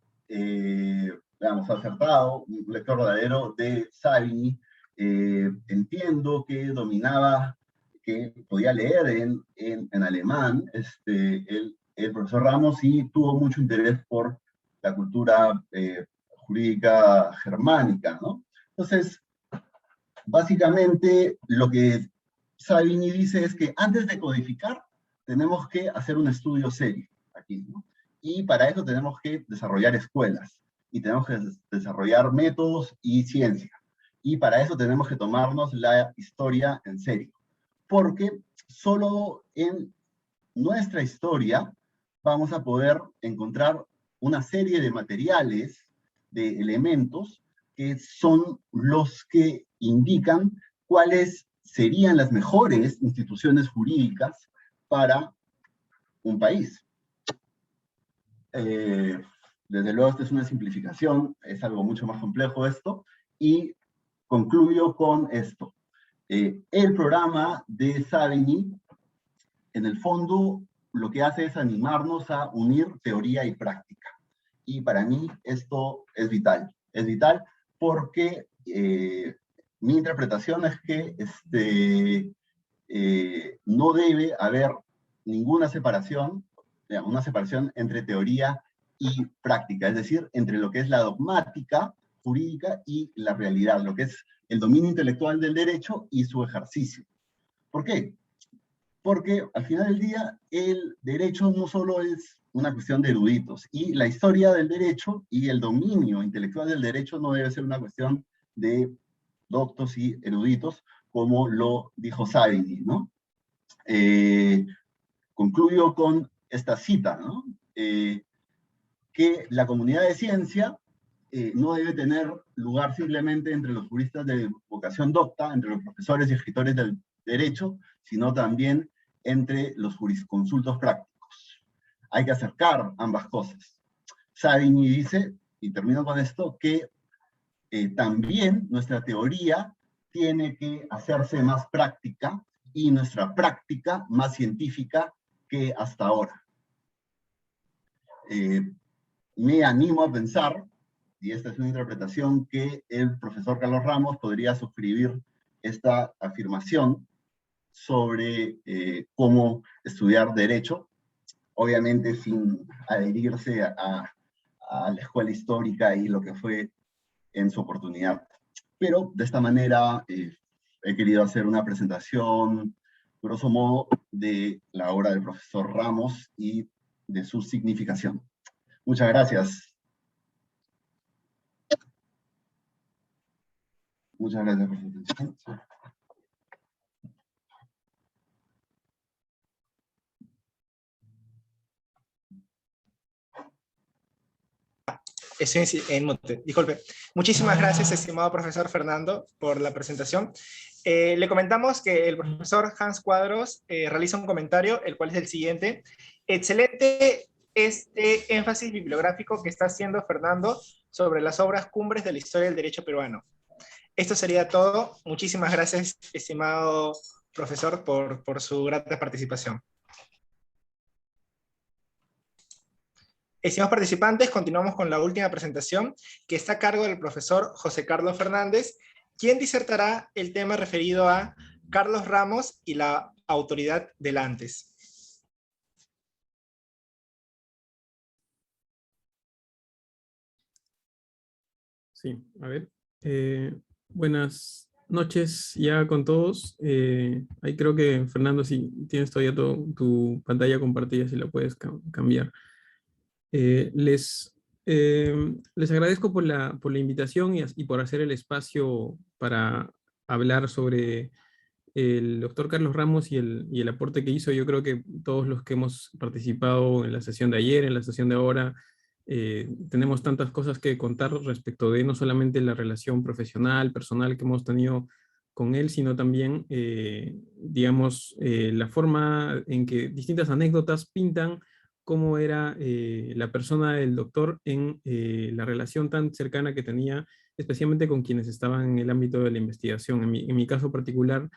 veamos, acertado, un lector verdadero de Savigny. Entiendo que dominaba, que podía leer en alemán, el profesor Ramos, y tuvo mucho interés por la cultura jurídica germánica, ¿no? Entonces, básicamente, lo que Savigny dice es que antes de codificar, tenemos que hacer un estudio serio aquí, ¿no? Y para eso tenemos que desarrollar escuelas, y tenemos que desarrollar métodos y ciencia. Y para eso tenemos que tomarnos la historia en serio. Porque solo en nuestra historia vamos a poder encontrar una serie de materiales, de elementos, que son los que indican cuáles serían las mejores instituciones jurídicas para un país. Desde luego, esta es una simplificación, es algo mucho más complejo esto, y concluyo con esto. El programa de Savigny, en el fondo, lo que hace es animarnos a unir teoría y práctica. Y para mí esto es vital. Es vital porque mi interpretación es que no debe haber ninguna separación, una separación entre teoría y práctica, es decir, entre lo que es la dogmática jurídica y la realidad, lo que es el dominio intelectual del derecho y su ejercicio. ¿Por qué? Porque al final del día el derecho no solo es una cuestión de eruditos, y la historia del derecho y el dominio intelectual del derecho no debe ser una cuestión de doctos y eruditos, como lo dijo Savigny, ¿no? Concluyo con esta cita, ¿no? Que la comunidad de ciencia no debe tener lugar simplemente entre los juristas de vocación docta, entre los profesores y escritores del derecho, sino también entre los jurisconsultos prácticos. Hay que acercar ambas cosas. Savigny dice, y termino con esto, que también nuestra teoría tiene que hacerse más práctica y nuestra práctica más científica que hasta ahora. Me animo a pensar, y esta es una interpretación, que el profesor Carlos Ramos podría suscribir esta afirmación sobre cómo estudiar derecho, obviamente sin adherirse a la escuela histórica y lo que fue en su oportunidad. Pero de esta manera he querido hacer una presentación, grosso modo, de la obra del profesor Ramos y de su significación. Muchas gracias. Muchas gracias por su atención. Disculpe. Muchísimas gracias, estimado profesor Fernando, por la presentación. Le comentamos que el profesor Hans Cuadros realiza un comentario, el cual es el siguiente. Excelente este énfasis bibliográfico que está haciendo Fernando sobre las obras cumbres de la historia del derecho peruano. Esto sería todo. Muchísimas gracias, estimado profesor, por su grata participación. Estimados participantes, continuamos con la última presentación, que está a cargo del profesor José Carlos Fernández, quien disertará el tema referido a Carlos Ramos y la autoridad del antes. Sí, a ver. Buenas noches ya con todos. Ahí creo que, Fernando, si tienes todavía tu pantalla compartida, si la puedes cambiar. Les agradezco por la invitación y por hacer el espacio para hablar sobre el doctor Carlos Ramos y el aporte que hizo. Yo creo que todos los que hemos participado en la sesión de ayer, en la sesión de ahora, tenemos tantas cosas que contar respecto de no solamente la relación profesional, personal que hemos tenido con él, sino también, digamos, la forma en que distintas anécdotas pintan cómo era la persona del doctor en la relación tan cercana que tenía, especialmente con quienes estaban en el ámbito de la investigación. En mi caso particular,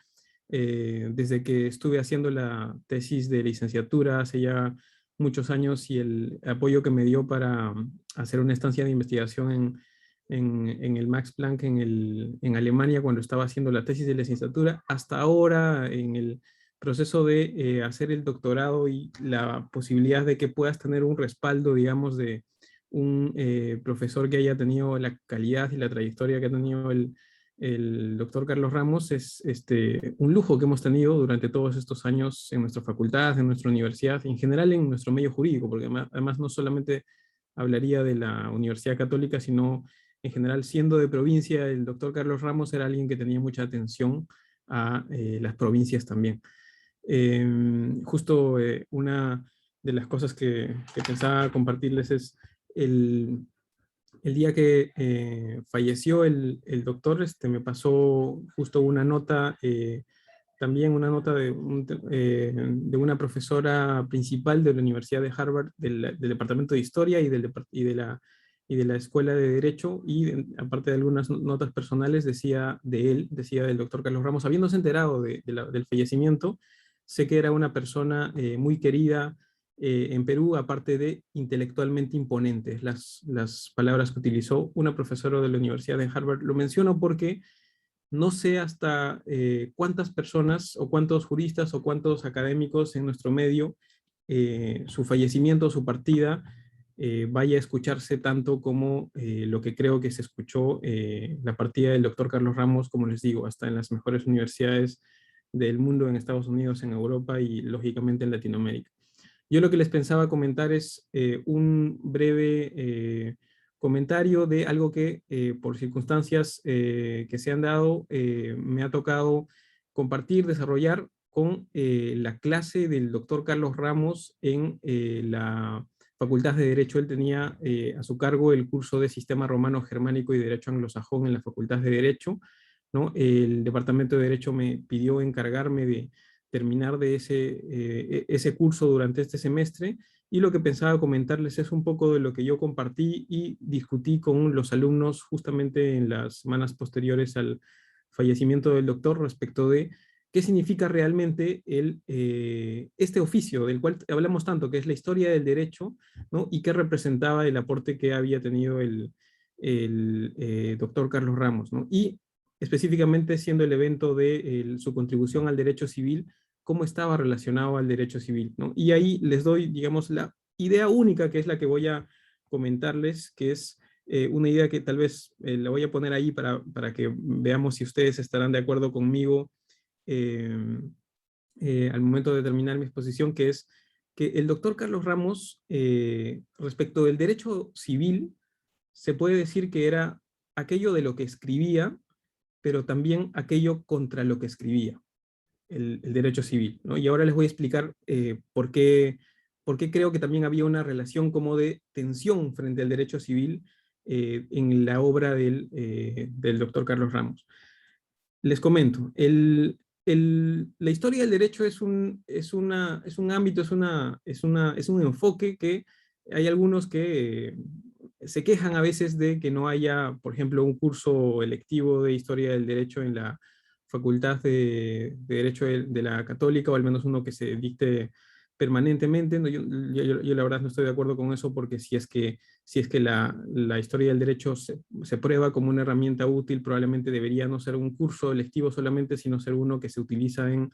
desde que estuve haciendo la tesis de licenciatura hace ya muchos años, y el apoyo que me dio para hacer una estancia de investigación en el Max Planck en Alemania cuando estaba haciendo la tesis de licenciatura, hasta ahora en el proceso de hacer el doctorado y la posibilidad de que puedas tener un respaldo, digamos, de un profesor que haya tenido la calidad y la trayectoria que ha tenido el doctor Carlos Ramos, es un lujo que hemos tenido durante todos estos años en nuestra facultad, en nuestra universidad, en general en nuestro medio jurídico, porque además no solamente hablaría de la Universidad Católica, sino en general, siendo de provincia, el doctor Carlos Ramos era alguien que tenía mucha atención a las provincias también. Justo una de las cosas que pensaba compartirles es el día que falleció el doctor, me pasó justo una nota, también una nota de una profesora principal de la Universidad de Harvard, del Departamento de Historia y de la Escuela de Derecho, y aparte de algunas notas personales, decía del doctor Carlos Ramos, habiéndose enterado del fallecimiento, sé que era una persona muy querida en Perú, aparte de intelectualmente imponente. Las palabras que utilizó una profesora de la Universidad de Harvard, lo menciono porque no sé hasta cuántas personas o cuántos juristas o cuántos académicos en nuestro medio su fallecimiento, su partida, vaya a escucharse tanto como lo que creo que se escuchó la partida del doctor Carlos Ramos, como les digo, hasta en las mejores universidades del mundo, en Estados Unidos, en Europa y lógicamente en Latinoamérica. Yo lo que les pensaba comentar es un breve comentario de algo que por circunstancias que se han dado me ha tocado compartir, desarrollar con la clase del doctor Carlos Ramos en la Facultad de Derecho. Él tenía a su cargo el curso de Sistema Romano Germánico y Derecho Anglosajón en la Facultad de Derecho, ¿no? El Departamento de Derecho me pidió encargarme de terminar de ese curso durante este semestre, y lo que pensaba comentarles es un poco de lo que yo compartí y discutí con los alumnos justamente en las semanas posteriores al fallecimiento del doctor respecto de qué significa realmente este oficio del cual hablamos tanto, que es la historia del derecho, ¿no? Y qué representaba el aporte que había tenido el doctor Carlos Ramos, ¿no? Y específicamente siendo el evento de su contribución al derecho civil, cómo estaba relacionado al derecho civil, ¿no? Y ahí les doy, digamos, la idea única, que es la que voy a comentarles, que es una idea que tal vez la voy a poner ahí para que veamos si ustedes estarán de acuerdo conmigo eh, al momento de terminar mi exposición, que es que el doctor Carlos Ramos, respecto del derecho civil, se puede decir que era aquello de lo que escribía, pero también aquello contra lo que escribía, el derecho civil, ¿no? Y ahora les voy a explicar por qué creo que también había una relación como de tensión frente al derecho civil en la obra del doctor Carlos Ramos. Les comento, la historia del derecho es un ámbito, es un enfoque que hay algunos que se quejan a veces de que no haya, por ejemplo, un curso electivo de historia del derecho en la Facultad de Derecho de la Católica, o al menos uno que se dicte permanentemente. No, yo la verdad no estoy de acuerdo con eso, porque si es que la historia del derecho se prueba como una herramienta útil, probablemente debería no ser un curso electivo solamente, sino ser uno que se utiliza en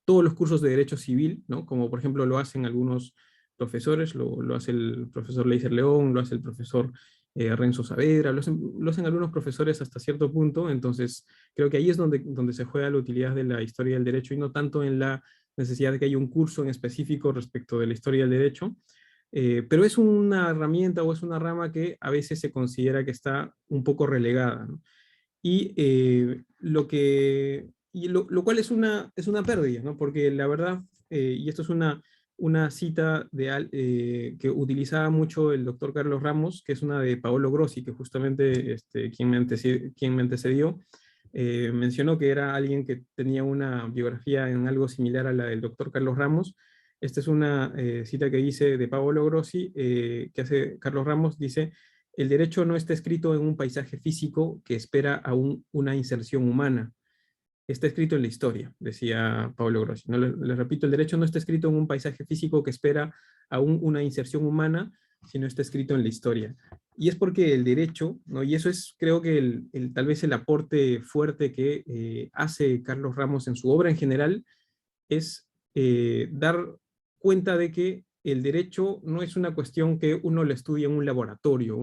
todos los cursos de derecho civil, ¿no? Como por ejemplo lo hacen algunos profesores, lo hace el profesor Leiser León, lo hace el profesor Renzo Saavedra, lo hacen algunos profesores hasta cierto punto. Entonces creo que ahí es donde se juega la utilidad de la historia del derecho, y no tanto en la necesidad de que haya un curso en específico respecto de la historia del derecho. Pero es una herramienta o es una rama que a veces se considera que está un poco relegada, ¿no? Y, lo cual es una pérdida, ¿no? Porque la verdad, y esto es una cita que utilizaba mucho el doctor Carlos Ramos, que es una de Paolo Grossi, que justamente quien me antecedió, mencionó que era alguien que tenía una biografía en algo similar a la del doctor Carlos Ramos. Esta es una cita que dice de Paolo Grossi, que hace Carlos Ramos, dice: el derecho no está escrito en un paisaje físico que espera aún una inserción humana. Está escrito en la historia, decía Pablo Grossi. No, les repito, el derecho no está escrito en un paisaje físico que espera aún una inserción humana, sino está escrito en la historia. Y es porque el derecho, ¿no? Y eso es, creo que tal vez el aporte fuerte que hace Carlos Ramos en su obra en general, es dar cuenta de que el derecho no es una cuestión que uno lo estudia en un laboratorio,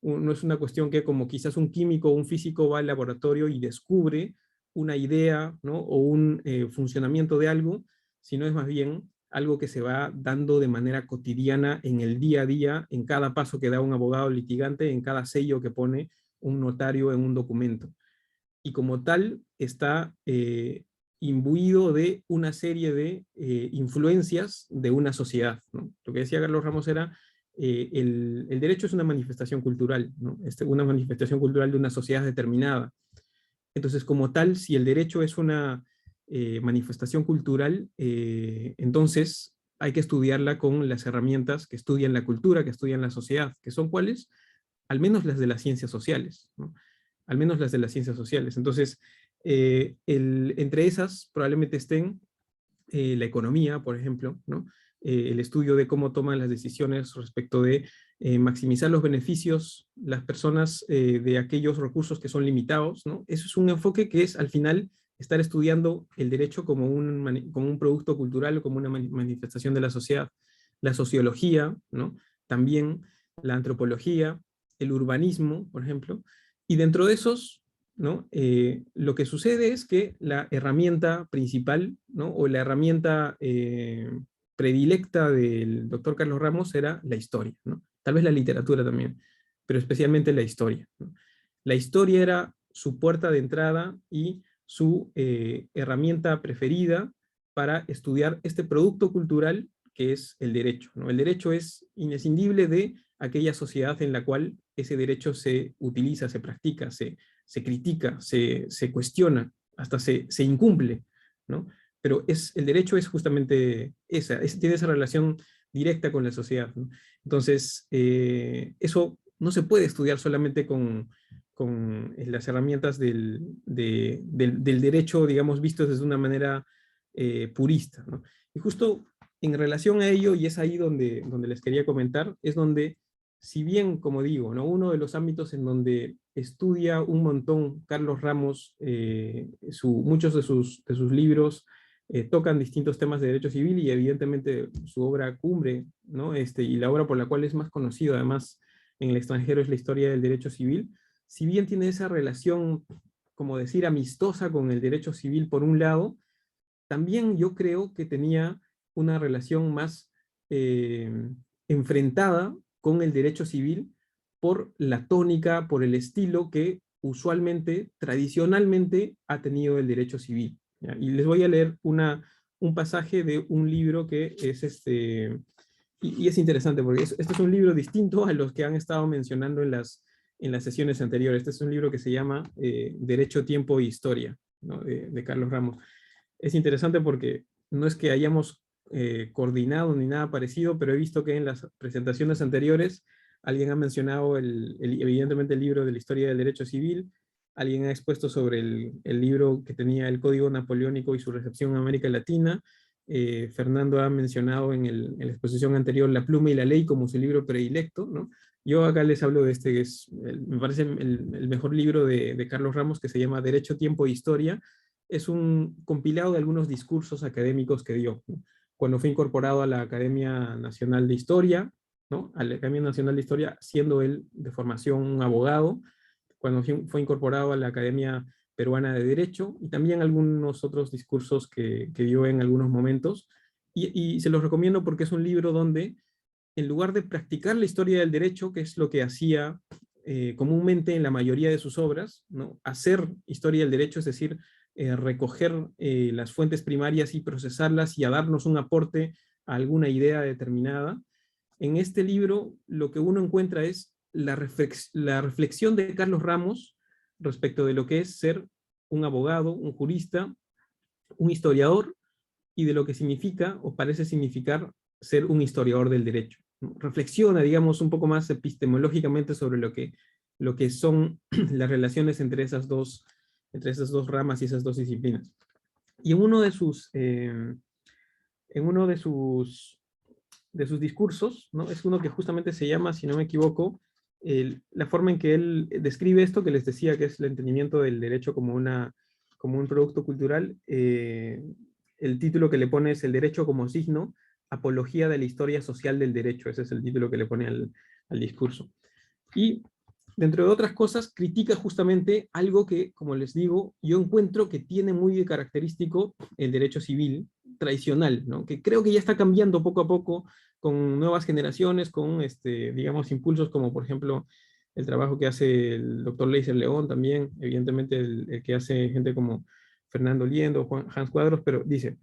no es una cuestión que como quizás un químico o un físico va al laboratorio y descubre una idea, ¿no? O un funcionamiento de algo, sino es más bien algo que se va dando de manera cotidiana en el día a día, en cada paso que da un abogado litigante, en cada sello que pone un notario en un documento. Y como tal está imbuido de una serie de influencias de una sociedad, ¿no? Lo que decía Carlos Ramos era, el derecho es una manifestación cultural, ¿no? Una manifestación cultural de una sociedad determinada. Entonces, como tal, si el derecho es una manifestación cultural, entonces hay que estudiarla con las herramientas que estudian la cultura, que estudian la sociedad, que son ¿cuáles? Al menos las de las ciencias sociales, ¿no? Al menos las de las ciencias sociales. Entonces, entre esas probablemente estén la economía, por ejemplo, ¿no? El estudio de cómo toman las decisiones respecto de maximizar los beneficios las personas de aquellos recursos que son limitados, ¿no? Eso es un enfoque que es, al final, estar estudiando el derecho como un producto cultural o como una manifestación de la sociedad. La sociología, ¿no? También la antropología, el urbanismo, por ejemplo, y dentro de esos, ¿no? Lo que sucede es que la herramienta principal, ¿no? O la herramienta predilecta del doctor Carlos Ramos era la historia, ¿no? Tal vez la literatura también, pero especialmente la historia, ¿no? La historia era su puerta de entrada y su herramienta preferida para estudiar este producto cultural que es el derecho, ¿no? El derecho es inescindible de aquella sociedad en la cual ese derecho se utiliza, se practica, se critica, se cuestiona, hasta se incumple, ¿no? Pero el derecho es justamente tiene esa relación directa con la sociedad, ¿no? Entonces, eso no se puede estudiar solamente con las herramientas del derecho, digamos, vistos desde una manera purista, ¿no? Y justo en relación a ello, y es ahí donde les quería comentar, es donde, si bien, como digo, ¿no? Uno de los ámbitos en donde estudia un montón Carlos Ramos, muchos de sus libros tocan distintos temas de derecho civil, y evidentemente su obra cumbre, ¿no? Y la obra por la cual es más conocido además en el extranjero es la historia del derecho civil. Si bien tiene esa relación, como decir, amistosa con el derecho civil por un lado, también yo creo que tenía una relación más enfrentada con el derecho civil por la tónica, por el estilo que usualmente, tradicionalmente, ha tenido el derecho civil, ¿ya? Y les voy a leer un pasaje de un libro que es y es interesante porque este es un libro distinto a los que han estado mencionando en las sesiones anteriores. Este es un libro que se llama Derecho, Tiempo e Historia, ¿no? de Carlos Ramos. Es interesante porque no es que hayamos coordinado ni nada parecido, pero he visto que en las presentaciones anteriores alguien ha mencionado evidentemente el libro de la historia del derecho civil, alguien ha expuesto sobre el libro que tenía el Código Napoleónico y su recepción en América Latina, Fernando ha mencionado en la exposición anterior La pluma y la ley como su libro predilecto, ¿no? Yo acá les hablo de que me parece el mejor libro de Carlos Ramos, que se llama Derecho, Tiempo e Historia. Es un compilado de algunos discursos académicos que dio, ¿no? Cuando fue incorporado a la Academia Nacional de Historia, ¿no? A la Academia Nacional de Historia, siendo él de formación un abogado, cuando fue incorporado a la Academia Peruana de Derecho, y también algunos otros discursos que dio en algunos momentos, y se los recomiendo porque es un libro donde, en lugar de practicar la historia del derecho, que es lo que hacía comúnmente en la mayoría de sus obras, ¿no? Hacer historia del derecho, es decir, recoger las fuentes primarias y procesarlas y a darnos un aporte a alguna idea determinada. En este libro lo que uno encuentra es la reflexión de Carlos Ramos respecto de lo que es ser un abogado, un jurista, un historiador, y de lo que significa o parece significar ser un historiador del derecho. Reflexiona, digamos, un poco más epistemológicamente sobre lo que son las relaciones entre esas dos ramas y esas dos disciplinas. Y en uno de sus de sus discursos, ¿no? Es uno que justamente se llama, si no me equivoco, la forma en que él describe esto, que les decía que es el entendimiento del derecho como un producto cultural. El título que le pone es El derecho como signo, apología de la historia social del derecho. Ese es el título que le pone al discurso. Y, dentro de otras cosas, critica justamente algo que, como les digo, yo encuentro que tiene muy de característico el derecho civil tradicional, ¿no? Que creo que ya está cambiando poco a poco con nuevas generaciones, con, digamos, impulsos como, por ejemplo, el trabajo que hace el doctor Leiser León también, evidentemente el que hace gente como Fernando Liendo, Hans Cuadros, pero dice,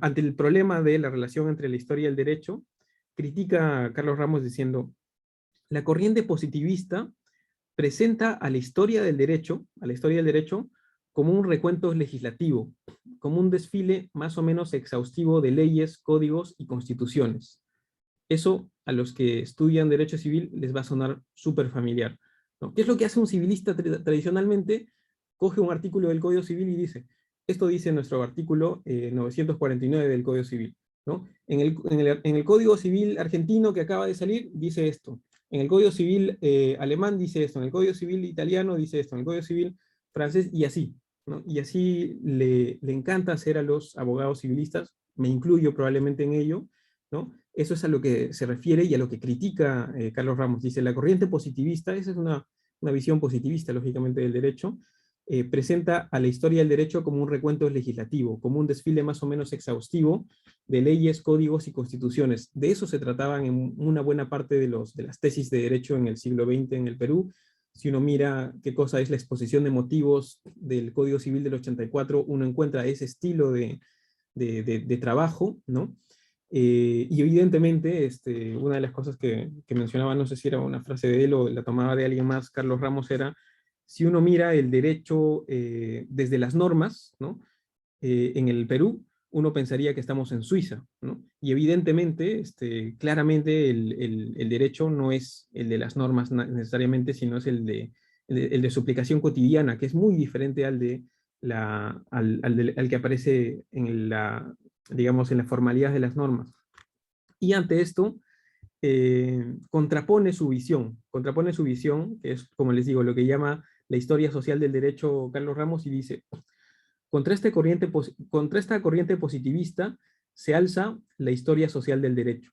ante el problema de la relación entre la historia y el derecho, critica a Carlos Ramos diciendo: la corriente positivista presenta a la historia del derecho, como un recuento legislativo, como un desfile más o menos exhaustivo de leyes, códigos y constituciones. Eso a los que estudian derecho civil les va a sonar súper familiar, ¿no? ¿Qué es lo que hace un civilista tradicionalmente? Coge un artículo del Código Civil y dice, esto dice nuestro artículo 949 del Código Civil, ¿no? En el Código Civil argentino que acaba de salir, dice esto. En el Código Civil alemán dice esto, en el Código Civil italiano dice esto, en el Código Civil francés, y así, ¿no? Y así le encanta hacer a los abogados civilistas, me incluyo probablemente en ello, ¿no? Eso es a lo que se refiere y a lo que critica Carlos Ramos. Dice, la corriente positivista, esa es una visión positivista, lógicamente, del derecho, presenta a la historia del derecho como un recuento legislativo, como un desfile más o menos exhaustivo de leyes, códigos y constituciones. De eso se trataban en una buena parte de las tesis de derecho en el siglo XX en el Perú. Si uno mira qué cosa es la exposición de motivos del Código Civil del 84, uno encuentra ese estilo de trabajo, ¿no? Y evidentemente, una de las cosas que mencionaba, no sé si era una frase de él o la tomaba de alguien más, Carlos Ramos, era, si uno mira el derecho desde las normas, ¿no? En el Perú, uno pensaría que estamos en Suiza, ¿no? Y evidentemente, claramente el derecho no es el de las normas necesariamente, sino es el de su aplicación cotidiana, que es muy diferente al al que aparece digamos, en la formalidad de las normas. Y ante esto, contrapone su visión, que es, como les digo, lo que llama la historia social del derecho Carlos Ramos, y dice, contra esta corriente positivista se alza la historia social del derecho.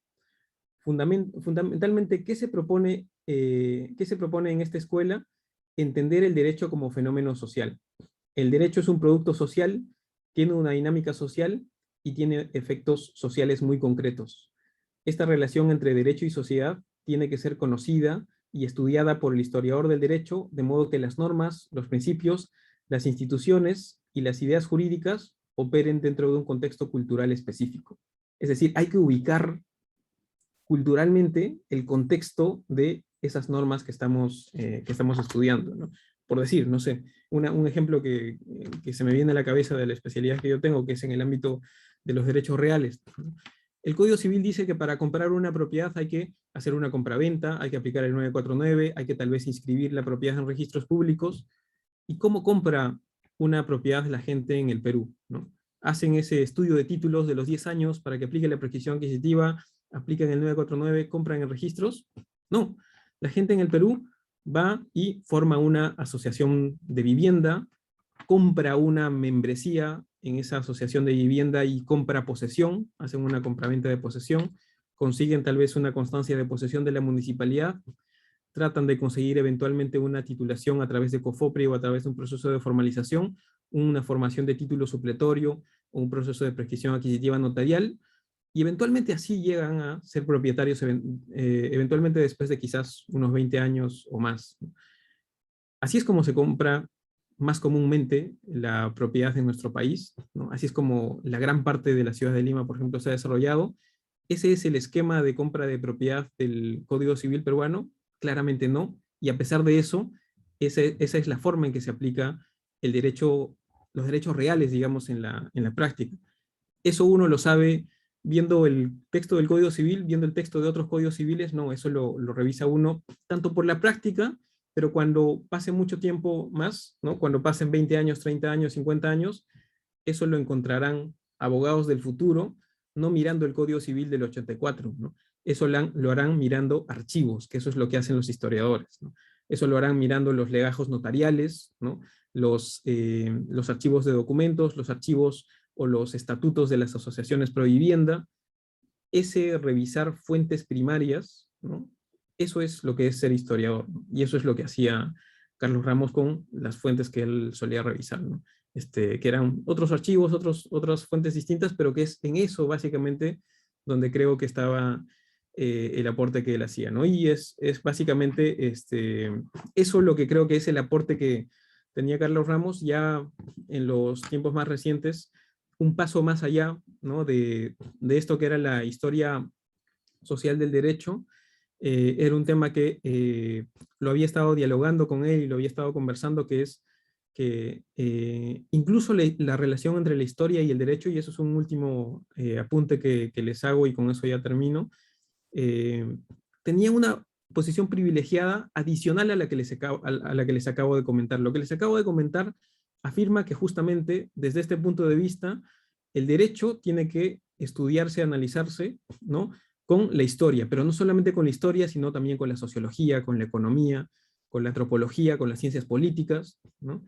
Fundamentalmente, ¿qué se propone en esta escuela? Entender el derecho como fenómeno social. El derecho es un producto social, tiene una dinámica social y tiene efectos sociales muy concretos. Esta relación entre derecho y sociedad tiene que ser conocida y estudiada por el historiador del derecho, de modo que las normas, los principios, las instituciones y las ideas jurídicas operen dentro de un contexto cultural específico. Es decir, hay que ubicar culturalmente el contexto de esas normas que estamos estudiando, ¿no? Por decir, no sé, un ejemplo que se me viene a la cabeza de la especialidad que yo tengo, que es en el ámbito de los derechos reales. El Código Civil dice que para comprar una propiedad hay que hacer una compraventa, hay que aplicar el 949, hay que tal vez inscribir la propiedad en registros públicos. ¿Y cómo compra una propiedad la gente en el Perú, ¿no? Hacen ese estudio de títulos de los 10 años para que aplique la prescripción adquisitiva, aplican el 949, compran en registros. No, la gente en el Perú va y forma una asociación de vivienda, compra una membresía en esa asociación de vivienda y compra posesión, hacen una compraventa de posesión, consiguen tal vez una constancia de posesión de la municipalidad, tratan de conseguir eventualmente una titulación a través de COFOPRI o a través de un proceso de formalización, una formación de título supletorio o un proceso de prescripción adquisitiva notarial, y eventualmente así llegan a ser propietarios, eventualmente después de quizás unos 20 años o más. Así es como se compra más comúnmente la propiedad en nuestro país, ¿no? Así es como la gran parte de la ciudad de Lima, por ejemplo, se ha desarrollado. ¿Ese es el esquema de compra de propiedad del Código Civil peruano? Claramente no, y a pesar de eso, esa es la forma en que se aplica el derecho, los derechos reales, digamos, en la práctica. Eso uno lo sabe viendo el texto del Código Civil, viendo el texto de otros códigos civiles, no, eso lo revisa uno tanto por la práctica, pero cuando pase mucho tiempo más, ¿no? Cuando pasen 20 años, 30 años, 50 años, eso lo encontrarán abogados del futuro, no mirando el Código Civil del 84, ¿no? Eso lo harán mirando archivos, que eso es lo que hacen los historiadores, ¿no? Eso lo harán mirando los legajos notariales, ¿no? Los archivos de documentos, los archivos o los estatutos de las asociaciones pro vivienda. Ese revisar fuentes primarias, ¿no? Eso es lo que es ser historiador, ¿no? Y eso es lo que hacía Carlos Ramos con las fuentes que él solía revisar, ¿no? Que eran otros archivos, otras fuentes distintas, pero que es en eso básicamente donde creo que estaba el aporte que él hacía, ¿no? Y es básicamente eso lo que creo que es el aporte que tenía Carlos Ramos ya en los tiempos más recientes, un paso más allá, ¿no? de esto que era la historia social del derecho. Era un tema que lo había estado dialogando con él y lo había estado conversando, que es que incluso la relación entre la historia y el derecho, y eso es un último apunte que les hago y con eso ya termino, tenía una posición privilegiada adicional a la que les acabo de comentar. Lo que les acabo de comentar afirma que justamente desde este punto de vista el derecho tiene que estudiarse, analizarse, ¿no? Con la historia, pero no solamente con la historia, sino también con la sociología, con la economía, con la antropología, con las ciencias políticas, ¿no?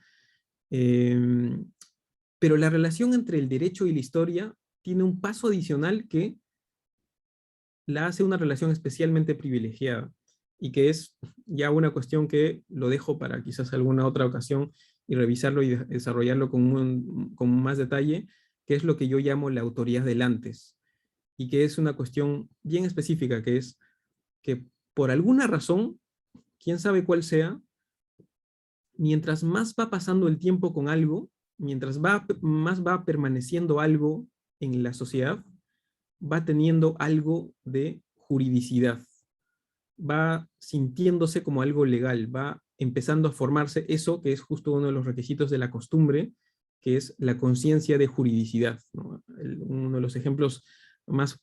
Pero la relación entre el derecho y la historia tiene un paso adicional que la hace una relación especialmente privilegiada, y que es ya una cuestión que lo dejo para quizás alguna otra ocasión y revisarlo y desarrollarlo con más detalle, que es lo que yo llamo la autoridad del antes, y que es una cuestión bien específica, que es que por alguna razón, quién sabe cuál sea, mientras más va pasando el tiempo con algo, mientras más va permaneciendo algo en la sociedad, va teniendo algo de juridicidad, va sintiéndose como algo legal, va empezando a formarse eso que es justo uno de los requisitos de la costumbre, que es la conciencia de juridicidad, ¿no? Uno de los ejemplos más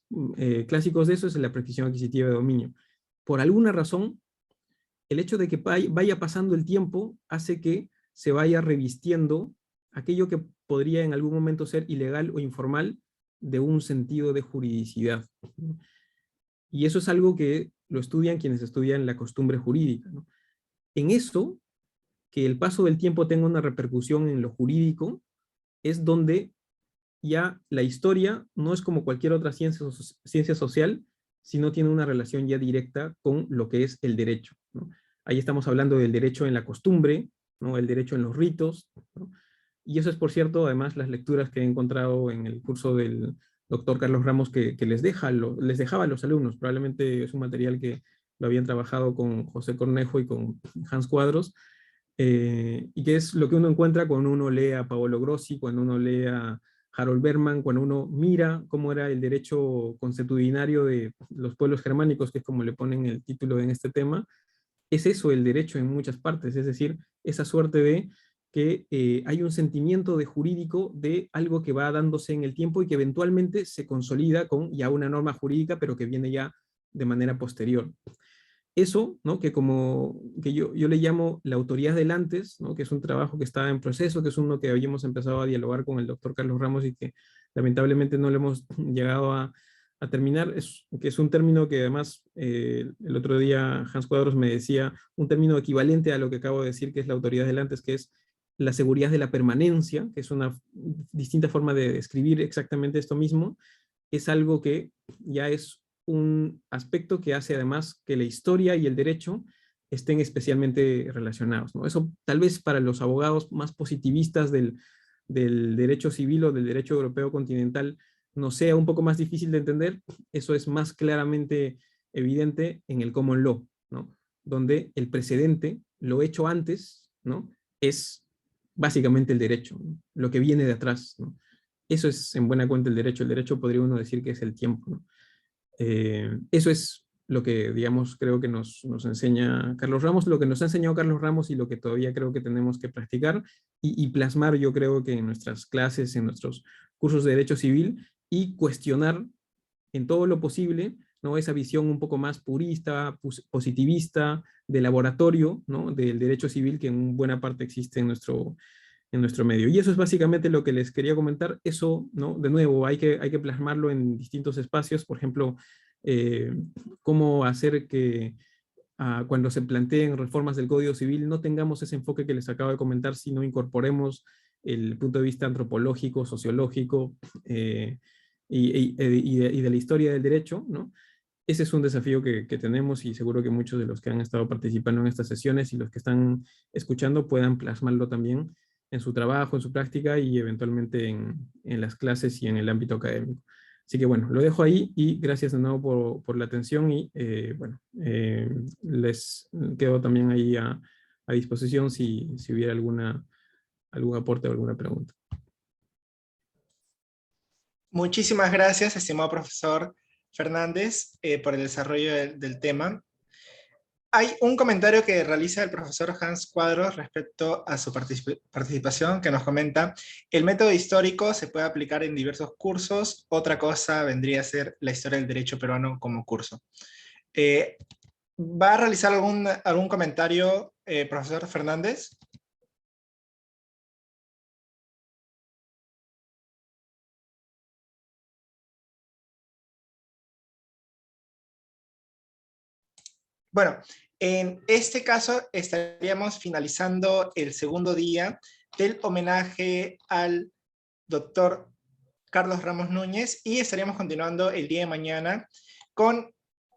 clásicos de eso es la prescripción adquisitiva de dominio. Por alguna razón, el hecho de que vaya pasando el tiempo hace que se vaya revistiendo aquello que podría en algún momento ser ilegal o informal de un sentido de juridicidad, ¿no? Y eso es algo que lo estudian quienes estudian la costumbre jurídica, ¿no? En eso, que el paso del tiempo tenga una repercusión en lo jurídico, es donde ya la historia no es como cualquier otra ciencia social, sino tiene una relación ya directa con lo que es el derecho, ¿no? Ahí estamos hablando del derecho en la costumbre, ¿no? El derecho en los ritos, ¿no? Y eso es, por cierto, además las lecturas que he encontrado en el curso del doctor Carlos Ramos que les dejaba a los alumnos. Probablemente es un material que lo habían trabajado con José Cornejo y con Hans Cuadros, y que es lo que uno encuentra cuando uno lee a Paolo Grossi, cuando uno lee a Harold Berman, cuando uno mira cómo era el derecho consuetudinario de los pueblos germánicos, que es como le ponen el título en este tema. Es eso el derecho en muchas partes, es decir, esa suerte de que hay un sentimiento de jurídico de algo que va dándose en el tiempo y que eventualmente se consolida con ya una norma jurídica, pero que viene ya de manera posterior. Eso, ¿no? Que yo le llamo la autoridad del antes, ¿no? Que es un trabajo que está en proceso, que es uno que habíamos empezado a dialogar con el doctor Carlos Ramos y que lamentablemente no le hemos llegado a terminar, que es un término que además el otro día Hans Cuadros me decía, un término equivalente a lo que acabo de decir, que es la autoridad del antes, que es la seguridad de la permanencia, que es una distinta forma de describir exactamente esto mismo. Es algo que ya es un aspecto que hace además que la historia y el derecho estén especialmente relacionados, ¿no? Eso tal vez para los abogados más positivistas del derecho civil o del derecho europeo continental no sea un poco más difícil de entender. Eso es más claramente evidente en el common law, ¿no? Donde el precedente, lo hecho antes, ¿no? Es básicamente el derecho, ¿no? Lo que viene de atrás, ¿no? Eso es en buena cuenta el derecho. El derecho podría uno decir que es el tiempo, ¿no? Eso es lo que, digamos, creo que nos enseña Carlos Ramos, lo que nos ha enseñado Carlos Ramos y lo que todavía creo que tenemos que practicar y plasmar, yo creo que en nuestras clases, en nuestros cursos de derecho civil, y cuestionar en todo lo posible, ¿no? Esa visión un poco más purista, positivista, de laboratorio, ¿no? Del derecho civil que en buena parte existe en nuestro medio. Y eso es básicamente lo que les quería comentar. Eso, ¿no? De nuevo, hay que plasmarlo en distintos espacios. Por ejemplo, cómo hacer que cuando se planteen reformas del Código Civil no tengamos ese enfoque que les acabo de comentar, sino incorporemos el punto de vista antropológico, sociológico y de la historia del derecho, ¿no? Ese es un desafío que tenemos y seguro que muchos de los que han estado participando en estas sesiones y los que están escuchando puedan plasmarlo también en su trabajo, en su práctica y eventualmente en las clases y en el ámbito académico. Así que bueno, lo dejo ahí y gracias de nuevo por la atención y bueno, les quedo también ahí a disposición si hubiera algún aporte o alguna pregunta. Muchísimas gracias, estimado profesor Fernández, por el desarrollo del tema. Hay un comentario que realiza el profesor Hans Cuadros respecto a su participación, que nos comenta: el método histórico se puede aplicar en diversos cursos, otra cosa vendría a ser la historia del derecho peruano como curso. ¿Va a realizar algún comentario, profesor Fernández? Bueno, en este caso estaríamos finalizando el segundo día del homenaje al doctor Carlos Ramos Núñez y estaríamos continuando el día de mañana con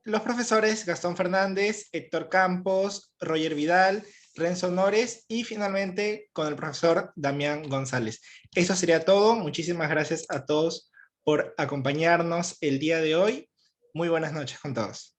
los profesores Gastón Fernández, Héctor Campos, Roger Vidal, Renzo Nores y finalmente con el profesor Damián González. Eso sería todo. Muchísimas gracias a todos por acompañarnos el día de hoy. Muy buenas noches con todos.